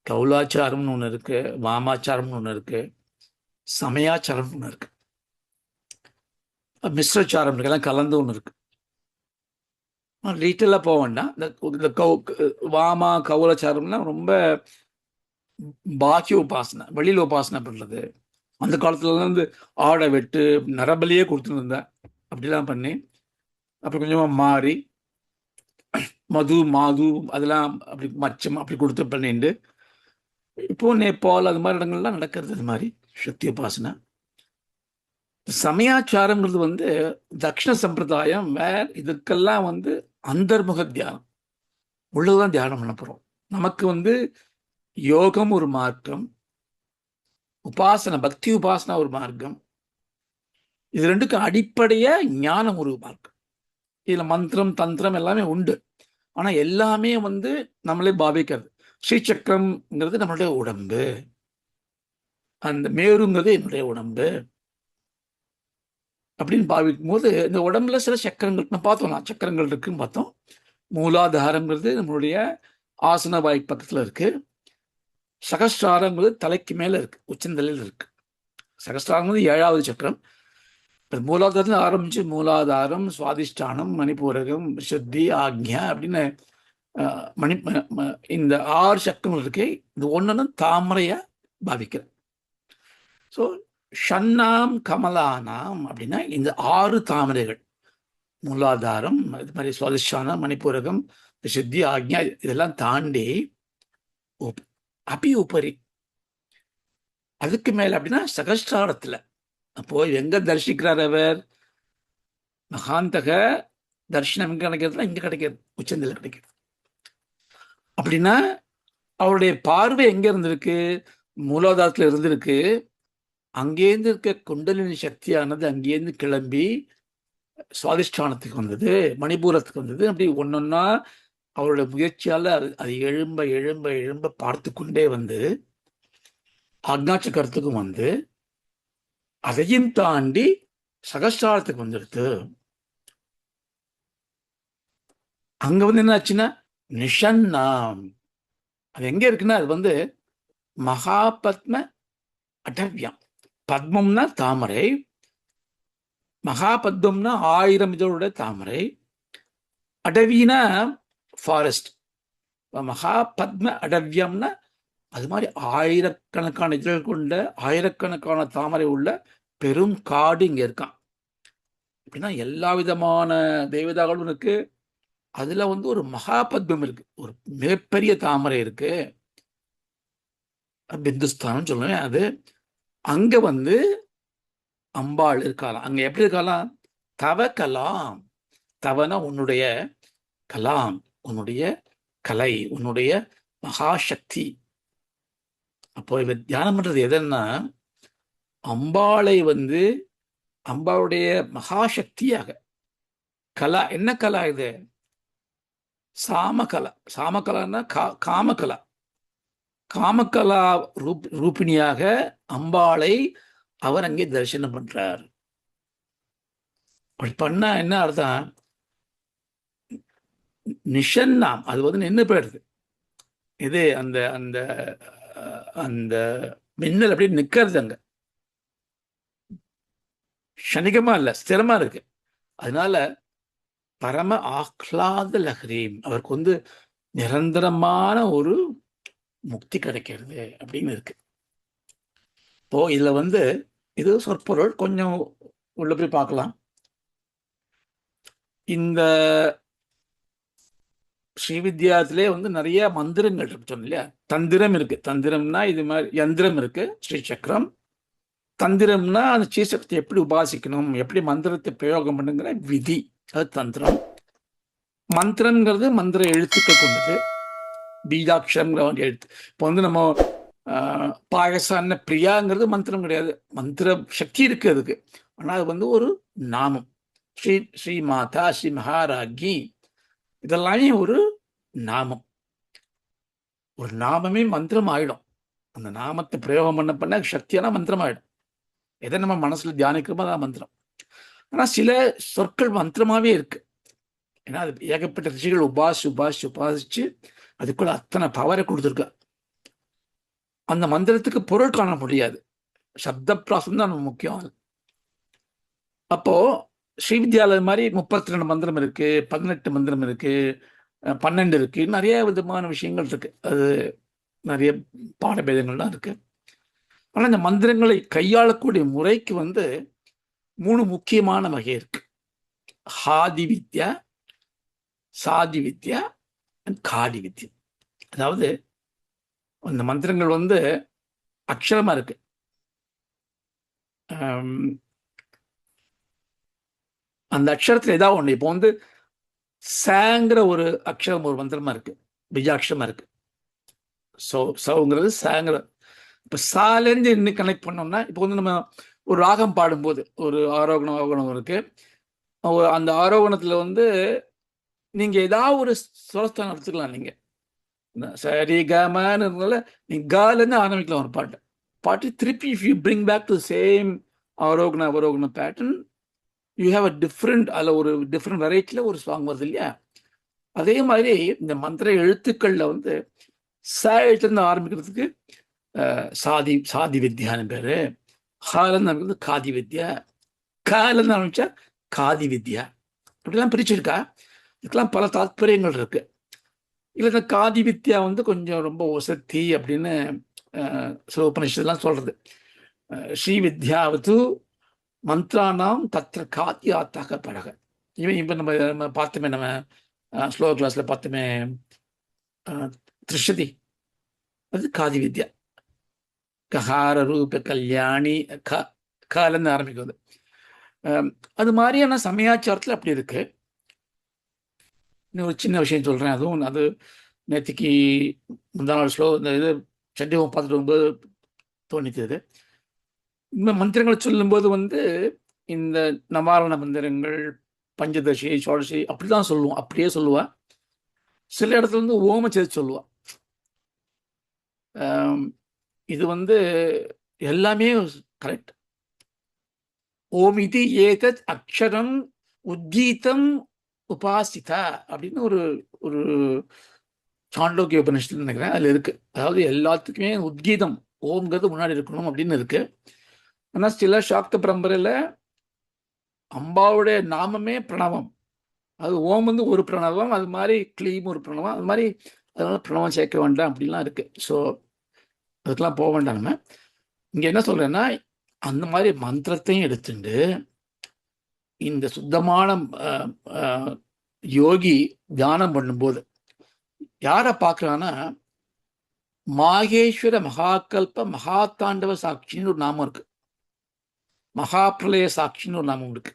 கௌலாச்சாரம்னு ஒண்ணு இருக்கு, வாமாச்சாரம்னு ஒண்ணு இருக்கு, சமயாச்சாரம் ஒன்று இருக்கு, மிஸ்ரச்சாரம் இருக்கு, எல்லாம் கலந்து ஒன்று இருக்கு. டீட்டெயிலாக போக வேண்டாம். இந்த வாமா கௌலச்சாரம்லாம் ரொம்ப பாக்கிய உபாசனை, வெளியில் உபாசனை பண்ணுறது. அந்த காலத்துல இருந்து ஆடை வெட்டு நரபலியே கொடுத்துட்டு இருந்தேன். அப்படிலாம் பண்ணி அப்புறம் கொஞ்சமாக மாறி மாது அதெல்லாம் அப்படி மச்சம் அப்படி கொடுத்து பண்ணிட்டு இப்போ நேபாள் அது மாதிரி இடங்கள்லாம் நடக்கிறது. அது மாதிரி சக்தி உபாசனை. சமயாச்சாரங்கிறது வந்து தக்ஷண சம்பிரதாயம் வேற. இதுக்கெல்லாம் வந்து அந்தர்முக தியானம், உள்ளதான் தியானம் பண்ண போறோம். நமக்கு வந்து யோகம் ஒரு மார்க்கம், உபாசனை பக்தி உபாசனா ஒரு மார்க்கம். இது ரெண்டுக்கும் அடிப்படையா ஞானம் ஒரு மார்க்கம். இதுல மந்திரம் தந்திரம் எல்லாமே உண்டு. ஆனா எல்லாமே வந்து நம்மளே பாவிக்கிறது. ஸ்ரீசக்கரம்ங்கிறது நம்மளுடைய உடம்பு, அந்த மேருங்கிறது என்னுடைய உடம்பு அப்படின்னு பாவிக்கும் போது இந்த உடம்புல சில சக்கரங்கள் நான் பார்த்தோம். சக்கரங்கள் இருக்குன்னு பார்த்தோம். மூலாதாரங்கிறது நம்மளுடைய ஆசன வாய் பக்கத்துல இருக்கு. சகஸ்ராரங்கிறது தலைக்கு மேல இருக்கு, உச்சந்தலையில் இருக்கு. சகஸ்ராரங்கிறது 7வது சக்கரம். மூலாதாரத்தில் ஆரம்பிச்சு மூலாதாரம், சுவாதிஷ்டானம், மணிப்பூரகம், சுத்தி, ஆக்ஞா அப்படின்னு மணி இந்த 6 சக்கரங்கள் இருக்கு. இது ஒன்னு தாமரையா பாவிக்கிறேன். ஸோ ஷண்ணாம் கமலானாம் அப்படின்னா இந்த 6 தாமரைகள், மூலாதாரம், இது மாதிரி சுவாதிஷ்டானம், மணிப்பூரகம், சுத்தி, ஆக்ஞா இதெல்லாம் தாண்டி அபி உபரி அதுக்கு மேல அப்படின்னா சகஸ்ராரத்துல. அப்போ எங்க தரிசிக்கிறார் அவர்? மகாந்தக தர்ஷனம் எங்க கிடைக்கிறதுனா இங்க கிடைக்கிறது, உச்சந்தில கிடைக்கிறது. அப்படின்னா அவருடைய பார்வை எங்க இருந்திருக்கு? மூலாதாரத்துல இருந்திருக்கு. அங்கேருந்து இருக்க குண்டலினி சக்தியானது அங்கேருந்து கிளம்பி சுவாதிஷ்டானத்துக்கு வந்தது, மணிபூரத்துக்கு வந்தது. அப்படி ஒன்னொன்னா அவருடைய முயற்சியால அது எழும்ப எழும்ப எழும்ப பார்த்து கொண்டே வந்து ஆக்ஞாச்சக்கரத்துக்கும் வந்து அதையும் தாண்டி சகஸ்ராரத்துக்கு வந்துடுது. அங்க வந்து என்ன ஆச்சுன்னா நிஷன்னாம். அது எங்க இருக்குன்னா அது வந்து மகாபத்ம அடவ்யம். பத்மம்னா தாமரை, மகாபத்மம்னா 1000 இதழுடைய தாமரை, அடவினா ஃபாரஸ்ட். மகாபத்ம அடவ்யம்னா அது மாதிரி ஆயிரக்கணக்கான இதழ்கள் கொண்ட ஆயிரக்கணக்கான தாமரை உள்ள பெரும் காடு இங்க இருக்கான். அப்படின்னா எல்லா விதமான தேவதாகளும் இருக்கு. அதுல வந்து ஒரு மகாபத்மம் இருக்கு, ஒரு மிகப்பெரிய தாமரை இருக்கு, பிந்துஸ்தானம் சொல்லுவேன். அது அங்க வந்து அம்பாள் இருக்கலாம். அங்க எப்படி இருக்கலாம்? தவ கலாம். தவனா உன்னுடைய, கலாம் உன்னுடைய கலை, உன்னுடைய மகாசக்தி. அப்போ இவ தியானம் பண்றது எதுன்னா அம்பாளை வந்து அம்பாளுடைய மகாசக்தியாக. கலா என்ன கலா இது? சாமகலா. சாமகலான்னா காமகலா. காமகலா ரூபிணியாக அம்பாளை அவர் அங்கே தரிசனம் பண்றார். அப்படி பண்ணா என்ன அர்த்தம்? நிஷன்னாம் அது வந்து நின்று போயிடுது. இது அந்த அந்த அந்த மின்னல் அப்படி நிக்கிறது அங்க, க்ஷணிகமா இல்ல, ஸ்திரமா இருக்கு. அதனால பரம ஆஹ்லாத லஹரீம், அவருக்கு வந்து நிரந்தரமான ஒரு முக்தி கிடைக்கிறது அப்படின்னு இருக்கு. இப்போ இதுல வந்து இது சொற்பொருள், கொஞ்சம் உள்ள போய் பார்க்கலாம். இந்த ஸ்ரீவித்யாத்திலே வந்து நிறைய மந்திரங்கள் இருக்கு சொன்ன இல்லையா? தந்திரம் இருக்கு. தந்திரம்னா இது மாதிரி யந்திரம் இருக்கு, ஸ்ரீ சக்கரம். தந்திரம்னா அந்த ஸ்ரீசக்தி எப்படி உபாசிக்கணும், எப்படி மந்திரத்தை பிரயோகம் பண்ணுங்கிற விதி, அது தந்திரம். மந்திரங்கிறது மந்திர எழுத்துக்கள் கொண்டது, பீஜாட்சரங்கிற எழுத்து. இப்போ வந்து நம்ம பாயசான பிரியாங்கிறது மந்திரம் கிடையாது, மந்திர சக்தி இருக்கு அதுக்கு. ஆனால் அது வந்து ஒரு நாமம். ஸ்ரீ ஸ்ரீ மாதா, ஸ்ரீ மகாராஜி, இதெல்லாமே ஒரு நாமம். ஒரு நாமமே மந்திரம் ஆயிடும். அந்த நாமத்தை பிரயோகம் பண்ண சக்தியான மந்திரம் ஆயிடும். எதை நம்ம மனசுல தியானிக்கிறோமோ அதான் மந்திரம். ஆனா சில சொற்கள் மந்திரமாவே இருக்கு. ஏன்னா அது ஏகப்பட்ட ரிஷிகள் உபாசிச்சு அதுக்குள்ள அத்தனை பவரை கொடுத்துருக்க. அந்த மந்திரத்துக்கு பொருள் காண முடியாது. சப்தப்பிராசம் தான் நமக்கு முக்கியம். அப்போ ஸ்ரீவித்யாலய மாதிரி 32 மந்திரம் இருக்கு, 18 மந்திரம் இருக்கு, 12 இருக்கு, நிறைய விதமான விஷயங்கள் இருக்கு. அது நிறைய பாடபேதங்கள்லாம் இருக்கு. ஆனால் இந்த மந்திரங்களை கையாளக்கூடிய முறைக்கு 3 முக்கியமான வகை இருக்கு. ஹாதி வித்யா, சாதி வித்யா அண்ட் காடி வித்யா. அதாவது அந்த மந்திரங்கள் அக்ஷரமா இருக்கு. அந்த அக்ஷரத்தில் ஏதாவது ஒன்று, இப்போ சாங்கிற ஒரு அக்ஷரம் ஒரு மந்திரமா இருக்கு, பிஜாட்சரமா இருக்கு. சவுங்கிறது சாங்கிற. இப்போ சாலேருந்து என்ன கனெக்ட் பண்ணோம்னா, இப்போ நம்ம ஒரு ராகம் பாடும்போது ஒரு ஆரோகணம் அவகணம் இருக்கு. அந்த ஆரோகணத்தில் நீங்க ஏதாவது ஒரு சுரஸ்தானம் எடுத்துக்கலாம். நீங்க சரி கமன்னு இருந்தால நீங்க காலேருந்து ஆரம்பிக்கலாம் ஒரு பாட்டு திருப்பி if you bring back to same ஆரோகண அவரோகண pattern, you have a different, அதில் ஒரு டிஃப்ரெண்ட் வெரைட்டியில் ஒரு சாங் வருது இல்லையா? அதே மாதிரி இந்த மந்திர எழுத்துக்களில் ச எழுத்துலேருந்து ஆரம்பிக்கிறதுக்கு சாதி வித்யான்னு பேர். ஹாலேருந்து ஆரம்பிக்கிறது காதி வித்யா, காலேருந்து ஆரம்பிச்சா காதி வித்யா. அப்படிலாம் பிரிச்சிருக்கா. இதுக்கெல்லாம் பல தாத்பரியங்கள் இருக்கு. இல்லை இந்த காதி வித்யா கொஞ்சம் ரொம்ப ஒசத்தி அப்படின்னு சிவபனிஷத்துலாம் சொல்றது. ஸ்ரீ வித்யாவது மந்த்ரானாம் தத்திர காத்தியாத்தாக பழக. இப்போ நம்ம பார்த்தோமே, நம்ம ஸ்லோக கிளாஸ்ல பார்த்தோமே, திருஷதி, அது காதி வித்யா. கஹார ரூப கல்யாணி காலன்னு ஆரம்பிக்கிறது. அது மாதிரியான சமயாச்சாரத்தில் அப்படி இருக்கு. இன்னும் ஒரு சின்ன விஷயம் சொல்றேன். அது நேற்றுக்கு முந்தா நாள் இந்த இது சண்டிகம் பார்த்துட்டு வரும்போது தோணித்தது. இந்த மந்திரங்களை சொல்லும்போது இந்த நவாரண மந்திரங்கள், பஞ்சதசி, சோடசி அப்படிதான் சொல்லுவோம், அப்படியே சொல்லுவா. சில இடத்துல ஓம சேர்த்து சொல்லுவா. இது எல்லாமே கரெக்ட். ஓமிதி ஏதத் அக்ஷரம் உத்கீதம் உபாசிதா அப்படின்னு ஒரு ஒரு சாண்டோக்கிய உபநிஷத்துல நினைக்கிறேன், அதுல இருக்கு. அதாவது எல்லாத்துக்குமே உத்கீதம், ஓம்ங்கிறது முன்னாடி இருக்கணும் அப்படின்னு இருக்கு. ஆனால் சில சாக்த பரம்பரையில் அம்பாவுடைய நாமமே பிரணவம். அது ஓம் ஒரு பிரணவம், அது மாதிரி க்ளீம் ஒரு பிரணவம், அது மாதிரி அதனால பிரணவம் சேர்க்க வேண்டாம் அப்படிலாம் இருக்கு. ஸோ அதுக்கெல்லாம் போக வேண்டாம். நம்ம இங்க என்ன சொல்றேன்னா, அந்த மாதிரி மந்திரத்தையும் எடுத்துட்டு இந்த சுத்தமான யோகி தியானம் பண்ணும்போது யாரை பார்க்கறான்னா, மாகேஸ்வர மகாகல்ப மகாத்தாண்டவ சாட்சின்னு ஒரு நாமம் இருக்கு, மகாபிரளய சாட்சின்னு ஒரு நாமம் இருக்கு.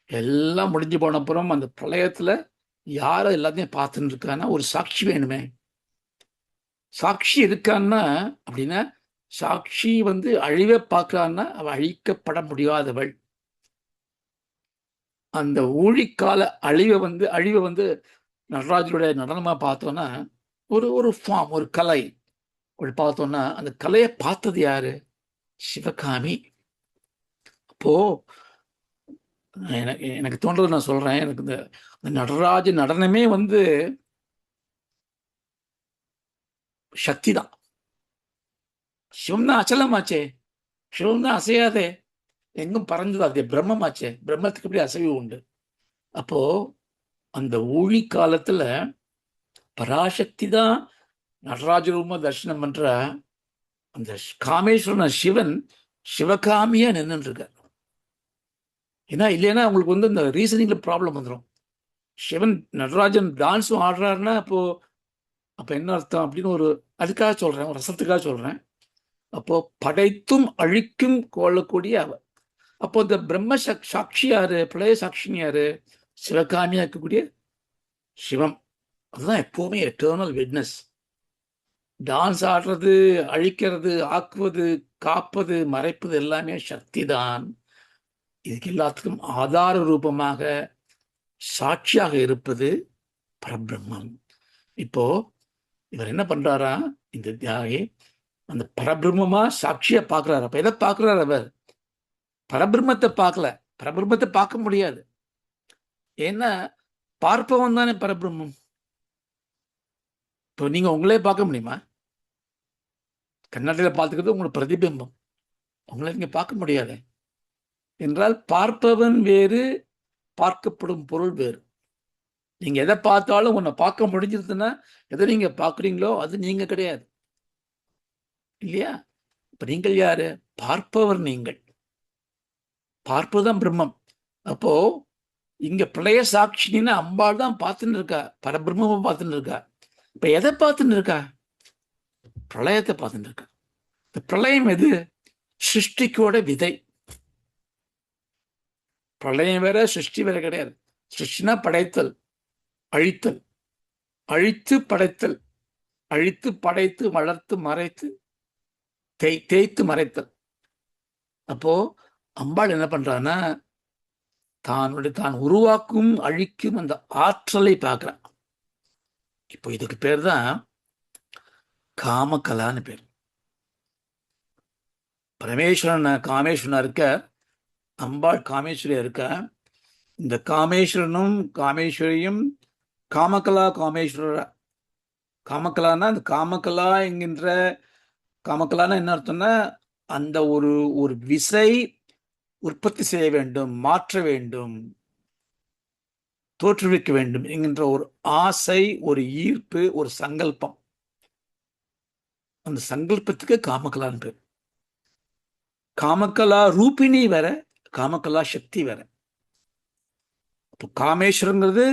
எல்லாம் முடிஞ்சு போன அப்புறம் அந்த பிரளயத்துல யார எல்லாத்தையும் பார்த்துட்டு இருக்கான்னா ஒரு சாட்சி வேணுமே. சாட்சி இருக்கான்னா அப்படின்னா, சாட்சி அழிவை பார்க்கறான்னா அவ அழிக்கப்பட முடியாதவள். அந்த ஊழிக்கால அழிவை நடராஜருடைய நடனமா பார்த்தோன்னா, ஒரு ஃபார்ம், ஒரு கலை அப்படி பார்த்தோம்னா, அந்த கலையை பார்த்தது யாரு? சிவகாமி. அப்போ எனக்கு தோன்றது நான் சொல்றேன், எனக்கு இந்த நடராஜ நடனமே சக்தி தான். சிவம் தான் அச்சலமாச்சே, சிவம் தான் அசையாதே, எங்கும் பறந்தது, அது பிரம்மமாச்சே, பிரம்மத்துக்கு எப்படி அசைவு உண்டு? அப்போ அந்த ஊழி காலத்துல பராசக்தி தான் நடராஜ ரூபமா தரிசனம் பண்ற அந்த காமேஸ்வரன் சிவன் சிவகாமியா நின்றுட்டு இருக்கார். ஏன்னா இல்லைன்னா உங்களுக்கு இந்த ரீசனிங்ல ப்ராப்ளம் வந்துடும். சிவன் நடராஜன் டான்ஸும் ஆடுறாருன்னா அப்போ என்ன அர்த்தம் அப்படின்னு அதுக்காக சொல்றேன், ஒரு ரசத்துக்காக சொல்றேன். அப்போ படைத்தும் அழிக்கும் கொள்ளக்கூடிய அவர். அப்போ இந்த பிரம்ம சாட்சி யாரு? பிரளய சாட்சினி யாரு? சிவகாமியா இருக்கக்கூடிய சிவம். அதுதான் எப்பவுமே எட்டர்னல் விட்னஸ். டான்ஸ் ஆடுறது, அழிக்கிறது, ஆக்குவது, காப்பது, மறைப்பது எல்லாமே சக்தி தான். இதுக்கு எல்லாத்துக்கும் ஆதார ரூபமாக சாட்சியாக இருப்பது பரபிரம்மம். இப்போ இவர் என்ன பண்றாரா, இந்த தியாகி அந்த பரபிரம்மமா சாட்சியா பார்க்கிறாரு. அப்ப எதை பார்க்கிறார் அவர்? பரபிரம்மத்தை பார்க்கல. பரபிரம்மத்தை பார்க்க முடியாது. ஏன்னா பார்ப்பவன் தானே பரபிரம்மம். இப்போ நீங்க உங்களே பார்க்க முடியுமா? கண்ணாடியில பார்த்துக்கிறது உங்களுக்கு பிரதிபிம்பம். உங்களை நீங்க பார்க்க முடியாது என்றால் பார்ப்பவன் வேறு, பார்க்கப்படும் பொருள் வேறு. நீங்க எதை பார்த்தாலும் உன்னை பார்க்க முடிஞ்சிருதுன்னா எதை நீங்க பார்க்குறீங்களோ அது நீங்க கிடையாது, இல்லையா? இப்ப நீங்கள் யாரு? பார்ப்பவர் நீங்கள். பார்ப்பதுதான் பிரம்மம். அப்போ இங்க பிரளய சாட்சின்னு அம்பாள் தான் பார்த்துன்னு இருக்கா, பரபிரம்மமும் பார்த்துன்னு இருக்கா. இப்ப எதை பார்த்துன்னு இருக்கா? பிரளயத்தை பார்த்துட்டு இருக்கா. இந்த பிரளயம் எது? சிருஷ்டிக்கோட விதை. பிரளயம் வேற, சிருஷ்டி வேற கிடையாது. சிருஷ்டினா படைத்தல், அழித்தல், அழித்து படைத்தல், அழித்து படைத்து வளர்த்து மறைத்து தேய்த்து மறைத்தல். அப்போ அம்பாள் என்ன பண்றான்னா தான் உருவாக்கும் அழிக்கும் அந்த ஆற்றலை பார்க்கிறான். இப்போ இதுக்கு பேர் தான் காமகலான்னு பேர். பரமேஸ்வரன் காமேஸ்வரனா இருக்க, அம்பாள் காமேஸ்வரியா இருக்க. இந்த காமேஸ்வரனும் காமேஸ்வரியும் காமகலா காமேஸ்வரர். காமகலான்னா அந்த காமகலா என்கின்ற காமகலான்னா என்ன அர்த்தம்னா அந்த ஒரு ஒரு விசை உற்பத்தி செய்ய வேண்டும், மாற்ற வேண்டும், தோற்றுவிக்க வேண்டும் என்கின்ற ஒரு ஆசை, ஒரு ஈர்ப்பு, ஒரு சங்கல்பம். அந்த சங்கல்பத்துக்கு காமகலான்னு பேர். காமகலா ரூபிணி வேற, காமகலா சக்தி வேற. அப்போ காமேஸ்வரங்கிறது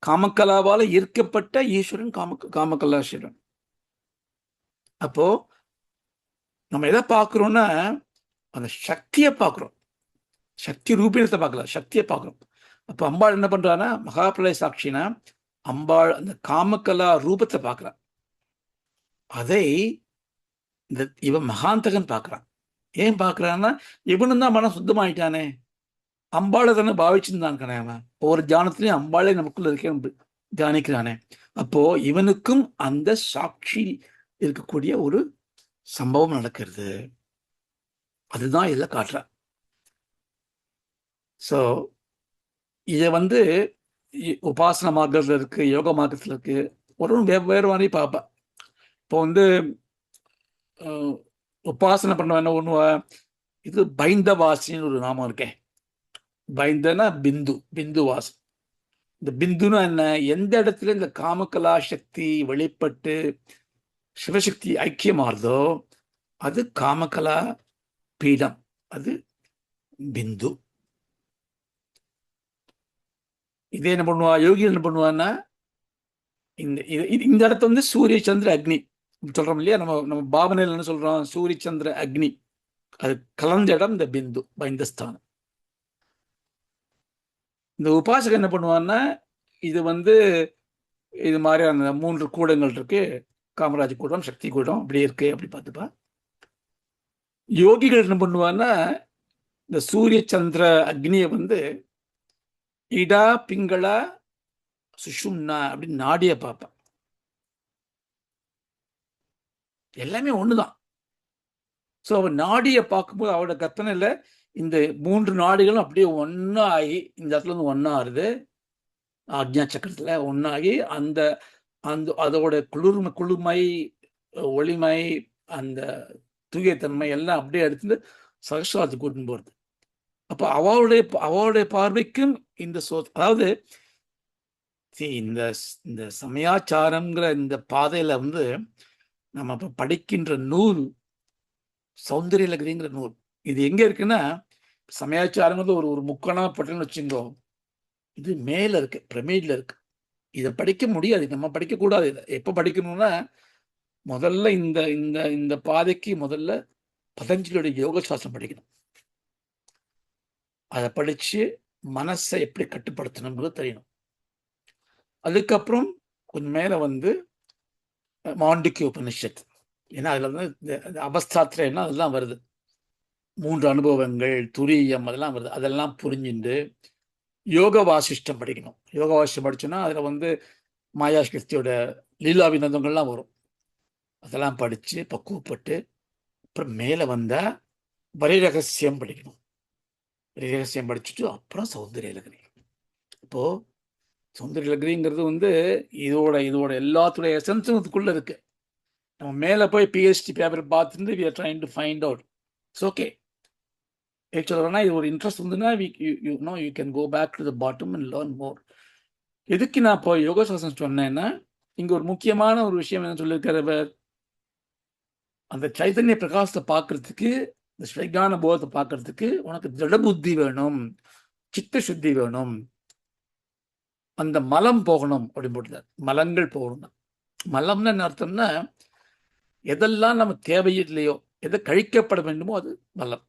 காமகலாவால ஈர்க்கப்பட்ட ஈஸ்வரன், காமகலாஸ்வரன். அப்போ நம்ம எதை பார்க்கிறோம்னா அந்த சக்தியை பார்க்கிறோம். சக்தி ரூபிணத்தை பார்க்கல, சக்தியை பார்க்கிறோம். அப்போ அம்பாள் என்ன பண்றான்னா மகாபிரளய சாட்சினா அம்பாள் அந்த காமகலா ரூபத்தை பார்க்கிறான். அதை இவன் மகாந்தகன் பார்க்கிறான். ஏன் பார்க்கிறான்னா இவனும் தான் மனம் சுத்தமாயிட்டானே, அம்பாளை தானே பாவிச்சுருந்தான் கிடையாம. ஒவ்வொரு தியானத்திலையும் அம்பாளே நமக்குள்ள இருக்க தியானிக்கிறானே. அப்போ இவனுக்கும் அந்த சாட்சி இருக்கக்கூடிய ஒரு சம்பவம் நடக்கிறது. அதுதான் இதில் காட்டுற. ஸோ இதை உபாசன மார்க்கத்தில் இருக்கு, யோக மார்க்கத்தில் இருக்கு. ஒரு வேறு மாதிரி பார்ப்பேன். இப்போ உபாசனை பண்ண என்ன ஒண்ணுவா, இது பைந்தவாசின்னு ஒரு நாமம் இருக்கேன். பைந்தனா பிந்து, பிந்துவாசி. இந்த பிந்துனா என்ன? எந்த இடத்துல இந்த காமகலா சக்தி வெளிப்பட்டு சிவசக்தி ஐக்கியமாறுதோ அது காமகலா பீடம், அது பிந்து. இதே என்ன பண்ணுவா யோகி? என்ன பண்ணுவான்னா இந்த இடத்த சூரிய சந்திர அக்னி சொல்றோம் இல்லையா, நம்ம பாவனையில் என்ன சொல்றோம்? சூரிய சந்திர அக்னி அது கலந்த இடம் இந்த பிந்து, பைந்தஸ்தானம். இந்த உபாசகர் என்ன பண்ணுவான்னா இது இது மாதிரி அந்த 3 கூடங்கள் இருக்கு, காமராஜ் கூடம், சக்தி கூடம், அப்படி இருக்கு, அப்படி பார்த்துப்பா. யோகிகள் என்ன பண்ணுவான்னா இந்த சூரிய சந்திர அக்னியை இடா பிங்களா சுஷும்னா அப்படின்னு நாடிய பார்ப்பேன். எல்லாமே ஒண்ணுதான். ஸோ அவன் நாடியை பார்க்கும்போது அவரோட கற்பனையில இந்த 3 நாடிகளும் அப்படியே ஒன்னா ஆகி இந்த இடத்துல ஒன்னா ஆறுது, ஆக்ஞா சக்கரத்துல ஒன்னாகி அந்த அந்த அதோட குளிர்மை, ஒளிமை, அந்த தூயத்தன்மை எல்லாம் அப்படியே எடுத்து சகசிராத்துக்கு கூட்டின்னு போறது. அப்ப அவளுடைய பார்வைக்கும் இந்த அதாவது இந்த இந்த சமயாச்சாரம்ங்கிற இந்த பாதையில நம்ம இப்ப படிக்கின்ற நூல் சௌந்தரிய லகரிங்கிற நூல். இது எங்க இருக்குன்னா சமயாச்சாரம் ஒரு முக்கணா பட்டன்னு வச்சுங்கோ, இது மேல இருக்கு, பிரமிட்ல இருக்கு. இதை படிக்க முடியாது, நம்ம படிக்க கூடாது. இதை எப்ப படிக்கணும்னா முதல்ல இந்த இந்த இந்த பாதைக்கு முதல்ல பதஞ்சலியோட யோக சாஸ்திரம் படிக்கணும். அதை படிச்சு மனசை எப்படி கட்டுப்படுத்தணும்ன்றது தெரியணும். அதுக்கப்புறம் கொஞ்சம் மேல மாண்டிக்ய உபனிஷத், ஏன்னா அதுல அவஸ்தாத்திரம்னா அதெல்லாம் வருது, 3 அனுபவங்கள், துரியம், அதெல்லாம் வருது. அதெல்லாம் புரிஞ்சுட்டு யோக வாசிஷ்டம் படிக்கணும். யோக வாசிஷ்டம் படிச்சோன்னா அதுல மாயாசக்தியோட லீலா வினோதங்கள்லாம் வரும். அதெல்லாம் படிச்சு பக்குவப்பட்டு அப்புறம் மேல வந்தா வரிரகசியம் படிக்கணும். வரிரகசியம் படிச்சுட்டு அப்புறம் சௌந்தரிய லகரி. இப்போ சௌந்தரிய லகரிங்கிறது இதோட எல்லாத்துடைய எசன்ஸும் இதுக்குள்ள இருக்கு. நம்ம மேல போய் பிஹெச்டி பேப்பர் பார்த்துட்டு we are trying to find out. It's okay. ஆக்சுவலாக இது ஒரு இன்ட்ரெஸ்ட் இருந்ததுன்னா you can go back to the bottom and learn more. எதுக்கு நான் இப்போ யோகாசாசனம் சொன்னேன்னா, இங்கே ஒரு முக்கியமான ஒரு விஷயம் என்ன சொல்லியிருக்கிறவர், அந்த சைத்தன்ய பிரகாசத்தை பார்க்கறதுக்கு, இந்த ஸ்வெகான போதத்தை பார்க்கறதுக்கு உனக்கு திட புத்தி வேணும், சித்த சுத்தி வேணும், அந்த மலம் போகணும் அப்படின்னு போட்டுருந்தார். மலங்கள் போகணும். மலம்னு என்ன அர்த்தம்னா, எதெல்லாம் நம்ம தேவையில்லையோ, எதை கழிக்கப்பட வேண்டுமோ அது மலம்,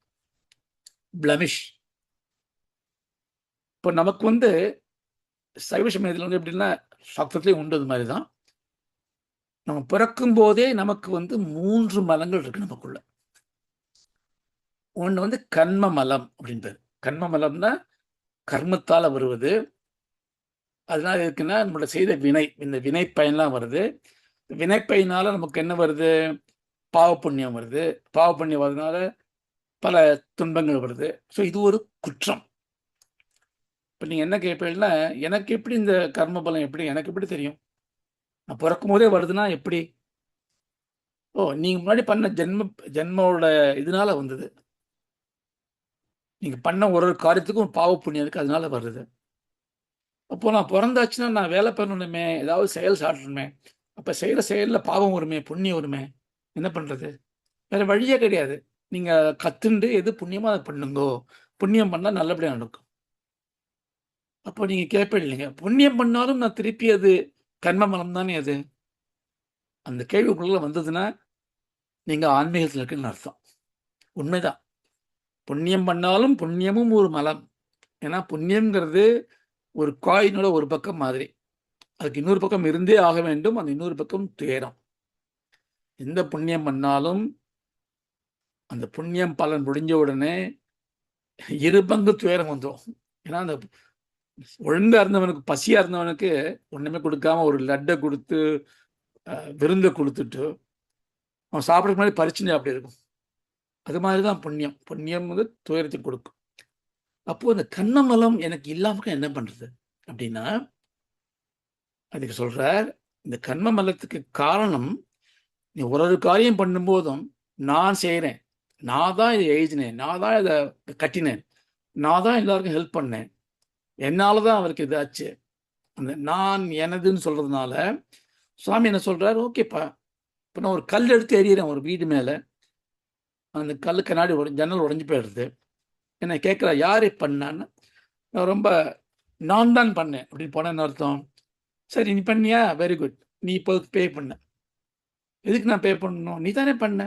பிளமிஷ். இப்போ நமக்கு சைவ சமயத்தில் எப்படின்னா சாஸ்திரத்துலேயும் உண்டு. அது மாதிரி தான் நம்ம பிறக்கும் போதே நமக்கு 3 மலங்கள் இருக்கு நமக்குள்ள. ஒன்று கர்ம மலம் அப்படின்னு பேர். கர்ம மலம்னா கர்மத்தால் வருவது. அதனால இருக்குன்னா நம்மளோட செய்த வினை, இந்த வினை பயன்லாம் வருது. வினை பயனால நமக்கு என்ன வருது? பாவ புண்ணியம் வருது. பாவ புண்ணியம் வரதுனால பல துன்பங்கள் வருது. ஸோ இது ஒரு குற்றம். இப்போ நீங்கள் என்ன கேட்பீங்கன்னா, எனக்கு எப்படி இந்த கர்ம பலம் எப்படி எனக்கு எப்படி தெரியும்? நான் பிறக்கும் போதே வருதுன்னா எப்படி? நீங்கள் முன்னாடி பண்ண ஜென்மோட இதனால வந்தது. நீங்கள் பண்ண ஒரு காரியத்துக்கும் பாவ புண்ணியம் இருக்குது, அதனால வருது. அப்போ நான் பிறந்தாச்சுன்னா நான் வேலை பண்ணணுமே, ஏதாவது செயல் சாட்டணுமே. அப்போ செய்கிற செயலில் பாவம் வருமே, புண்ணியம் வருமே, என்ன பண்ணுறது? வேறு வழியே கிடையாது. நீங்கள் கற்றுண்டு எது புண்ணியமாக அதை பண்ணுங்கோ. புண்ணியம் பண்ணால் நல்லபடியாக நடக்கும். அப்போ நீங்கள் கேட்பீங்க, இல்லைங்க புண்ணியம் பண்ணாலும் நான் திருப்பி அது கர்ம மலம் தானே அது? அந்த கேள்விக்குள்ள வந்ததுன்னா நீங்கள் ஆன்மீகத்தில் இருக்குன்னு அர்த்தம். உண்மைதான். புண்ணியம் பண்ணாலும் புண்ணியமும் ஒரு மலம். ஏன்னா புண்ணியங்கிறது ஒரு காயினோட ஒரு பக்கம் மாதிரி. அதுக்கு இன்னொரு பக்கம் இருந்தே ஆக வேண்டும். அந்த இன்னொரு பக்கம் துயரம். எந்த புண்ணியம் பண்ணாலும் அந்த புண்ணியம் பலன் முடிஞ்ச உடனே 2 பங்கு துயரம் வந்துடும். ஏன்னா அந்த ஒழுங்கா இருந்தவனுக்கு, பசியா இருந்தவனுக்கு ஒண்ணுமே கொடுக்காம ஒரு லட்டை கொடுத்து விருந்தை கொடுத்துட்டு அவன் சாப்பிட்றதுக்கு மாதிரி பரிச்சுனே அப்படி இருக்கும். அது மாதிரி தான் புண்ணியம். புண்ணியம் துயரத்தை கொடுக்கும். அப்போ இந்த கர்மமலம் எனக்கு இல்லாம என்ன பண்றது அப்படின்னா, அதுக்கு சொல்றார், இந்த கர்ம மலத்துக்கு காரணம், நீ ஒரு காரியம் பண்ணும்போதும் நான் செய்கிறேன், நான் தான் இதை எழுதினேன், நான் தான் இதை கட்டினேன், நான் தான் எல்லாருக்கும் ஹெல்ப் பண்ணேன், என்னால தான் அவருக்கு இதாச்சு. அந்த நான் எனதுன்னு சொல்றதுனால சுவாமி என்ன சொல்றாரு, ஓகேப்பா, இப்போ நான் ஒரு கல் எடுத்து எறிகிறேன் ஒரு வீடு மேலே, அந்த கல் கண்ணாடி ஜன்னல் உடஞ்சி போயிடுது. என்ன கேட்குறா, யார் பண்ணான்னு? நான் ரொம்ப நான் தான் பண்ணேன் அப்படின்னு போனேன்னு அர்த்தம். சரி நீ பண்ணியா, வெரி குட், நீ இப்போ பே பண்ண. எதுக்கு நான் பே பண்ணணும்? நீ தானே பண்ண.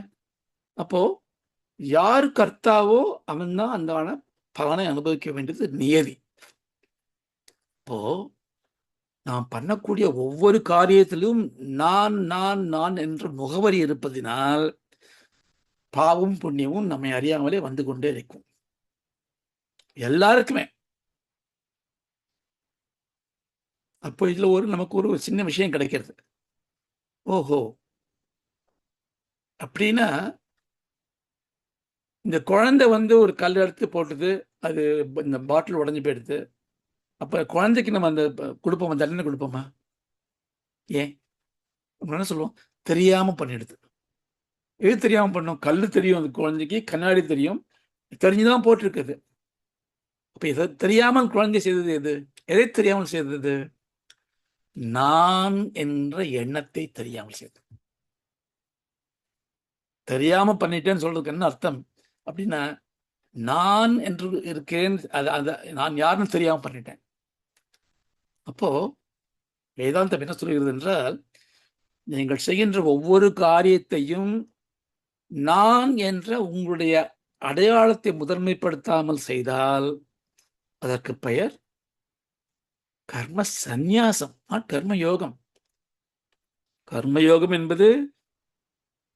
அப்போ யார் கர்த்தாவோ அவன் தான் அந்த பலனை அனுபவிக்க வேண்டியது நியதி. இப்போ நாம் பண்ணக்கூடிய ஒவ்வொரு காரியத்திலும் நான் நான் நான் என்ற முகவரி இருப்பதினால் பாவம் புண்ணியமும் நம்மை அறியாமலே வந்து கொண்டே இருக்கும், எல்லாருக்குமே. அப்போ இதுல நமக்கு ஒரு சின்ன விஷயம் கிடைக்கிறது. ஓஹோ, அப்படின்னா இந்த குழந்தை ஒரு கல் எடுத்து போட்டுது, அது இந்த பாட்டில் உடஞ்சி போயிடுது. அப்போ குழந்தைக்கு நம்ம அந்த கொடுப்போமா, தண்டனை கொடுப்போமா? ஏன் நம்ம என்ன சொல்லுவோம்? தெரியாம பண்ணிடுது. எது தெரியாம பண்ணும்? கல் தெரியும் அந்த குழந்தைக்கு, கண்ணாடி தெரியும், தெரிஞ்சுதான் போட்டிருக்குது. அப்ப எதை தெரியாமல் குழந்தை செய்தது எது? எதை தெரியாமல் செய்தது? நான் என்ற எண்ணத்தை தெரியாமல் செய்தது. தெரியாம பண்ணிட்டேன்னு சொல்றதுக்கு என்ன அர்த்தம் அப்படின்னா, நான் என்று இருக்கேன், நான் யாருன்னு தெரியாம பண்ணிட்டேன். அப்போ வேதாந்தம் என்ன சொல்கிறது என்றால், நீங்கள் செய்கின்ற ஒவ்வொரு காரியத்தையும் நான் என்ற உங்களுடைய அடையாளத்தை முதன்மைப்படுத்தாமல் செய்தால் அதற்கு பெயர் கர்ம சந்நியாசம், கர்மயோகம். கர்மயோகம் என்பது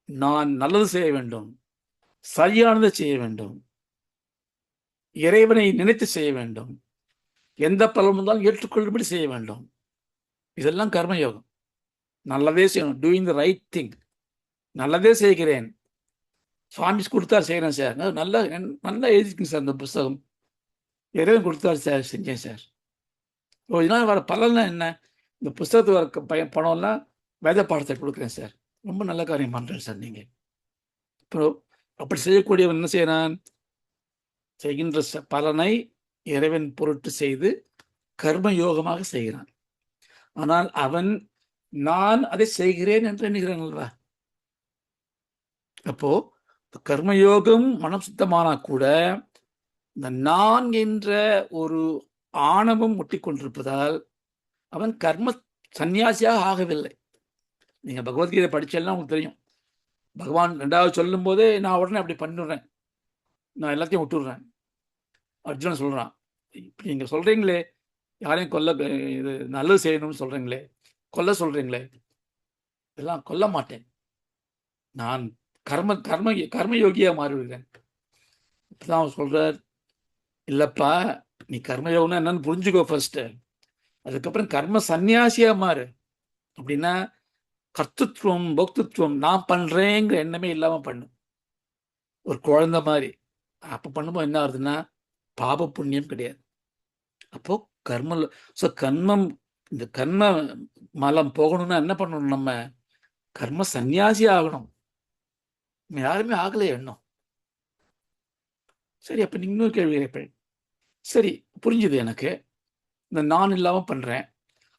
நான் நல்லது செய்ய வேண்டும், சரியானதை செய்ய வேண்டும், இறைவனை நினைத்து செய்ய வேண்டும், எந்த பலன் வந்தாலும் ஏற்றுக்கொள்ளும்படி செய்ய வேண்டும். இதெல்லாம் கர்மயோகம். நல்லதே செய்யணும், டூயிங் த ரைட் திங். நல்லதே செய்கிறேன், சுவாமி கொடுத்தார் செய்கிறேன் சார், நல்லா நல்லா எழுதிக்குங்க சார் இந்த புஸ்தகம், இறைவன் கொடுத்தாரு சார், செஞ்சேன் சார். இதனால் வர பலன்னா என்ன? இந்த புஸ்தகத்துக்கு வர பணம்லாம் வேத பாடத்தை கொடுக்குறேன் சார், ரொம்ப நல்ல காரியம் பண்ணுறேன் சார். நீங்கள் இப்போ அப்படி செய்யக்கூடியவன் என்ன செய்கிறான்? செய்கின்ற பலனை இறைவன் பொருட்டு செய்து கர்மயோகமாக செய்கிறான். ஆனால் அவன் நான் அதை செய்கிறேன் என்று எண்ணுகிறான் அல்லவா? அப்போ கர்மயோகம் மனம் சுத்தமானா கூட இந்த நான் என்ற ஒரு ஆணவம் ஒட்டி கொண்டிருப்பதால் அவன் கர்ம சந்நியாசியாக ஆகவில்லை. நீங்க பகவத்கீதை படிச்செல்லாம் உங்களுக்கு தெரியும். பகவான் 2வது சொல்லும் போதே நான் உடனே அப்படி பண்ணிடுறேன், நான் எல்லாத்தையும் விட்டுடுறேன். அர்ஜுனன் சொல்றான், இப்படி நீங்க சொல்றீங்களே, யாரையும் கொல்ல, இது நல்லது செய்யணும்னு சொல்றீங்களே, கொல்ல சொல்றீங்களே, இதெல்லாம் கொல்ல மாட்டேன், நான் கர்ம கர்ம கர்மயோகியா மாறிவிடுறேன். இப்பதான் அவர் சொல்றார், இல்லப்பா நீ கர்மயோகம்னா என்னன்னு புரிஞ்சுக்கோ ஃபர்ஸ்ட், அதுக்கப்புறம் கர்ம சந்நியாசியா மாறு. அப்படின்னா கர்த்தத்துவம் போக்திருத்துவம் நான் பண்றேங்கிற எண்ணமே இல்லாம பண்ணு, ஒரு குழந்தை மாதிரி. அப்ப பண்ணும்போது என்ன ஆகுதுன்னா பாப புண்ணியம் கிடையாது. அப்போ கர்ம கர்மம், இந்த கர்ம மலம் போகணும்னா என்ன பண்ணணும்? நம்ம கர்ம சந்நியாசி ஆகணும். யாருமே ஆகலையே இன்னும். சரி, அப்ப நீங்க இன்னொரு கேள்வி கேட்பேன். சரி, புரிஞ்சுது எனக்கு, இந்த நான் இல்லாம பண்றேன்.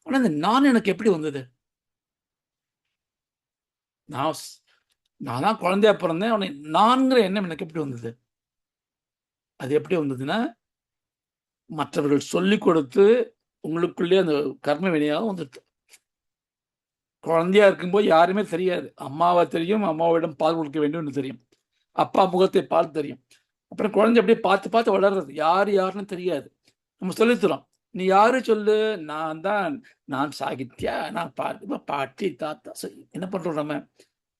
ஆனா இந்த நான் எனக்கு எப்படி வந்தது? நான் நான் தான் குழந்தையா பிறந்தேன், அவனை நான்கிற எண்ணம் எனக்கு எப்படி வந்தது? அது எப்படி வந்ததுன்னா மற்றவர்கள் சொல்லிக் கொடுத்து உங்களுக்குள்ளே அந்த கர்ம வினையாக வந்துடுது. குழந்தையா இருக்கும்போது யாருமே தெரியாது. அம்மாவை தெரியும், அம்மாவிடம் பால் கொடுக்க வேண்டும் தெரியும், அப்பா முகத்தை பார்த்து தெரியும். அப்புறம் குழந்தை அப்படியே பார்த்து பார்த்து வளர்றது, யார் யாருன்னு தெரியாது. நம்ம சொல்லித்தரோம், நீ யாரு சொல்லு, நான் தான், நான் சாகித்யா, நான் பாட்டி தாத்தா. என்ன பண்றோம்? நம்ம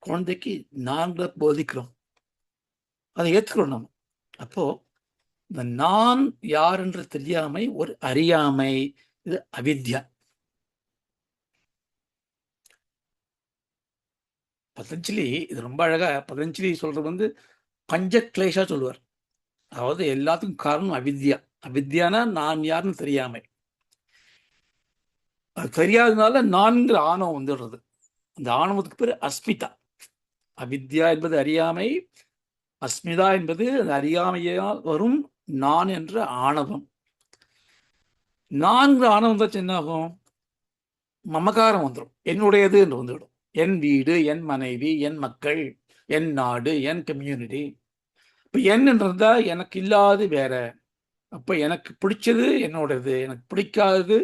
குழந்தைக்கு நாங்கள் போதிக்கிறோம், அதை ஏற்றுக்கிறோம் நம்ம. அப்போ இந்த நான் யார் என்று தெரியாமை ஒரு அறியாமை, இது அவித்யா. பதஞ்சலி இது ரொம்ப அழகா, பதஞ்சலி சொல்றது பஞ்ச கிளேஷா சொல்லுவார். அதாவது எல்லாத்துக்கும் காரணம் அவித்யா. அவித்யானா நான் யாருன்னு தெரியாமை. அது தெரியாததுனால நான்கிற ஆணவம் வந்துடுறது. அந்த ஆணவத்துக்கு பேர் அஸ்மிதா. அவித்யா என்பது அறியாமை, அஸ்மிதா என்பது அந்த அறியாமையால் வரும் நான் என்ற ஆணவம். நான்கிற ஆணவம் தான் என்ன ஆகும்? மமகாரம் வந்துடும், என்னுடையது என்று வந்துவிடும். என் வீடு, என் மனைவி, என் மக்கள், என் நாடு, என் கம்யூனிட்டி. இப்போ என்னன்றதா எனக்கு இல்லாது வேற. அப்போ எனக்கு பிடிச்சது என்னோடது, எனக்கு பிடிக்காதது,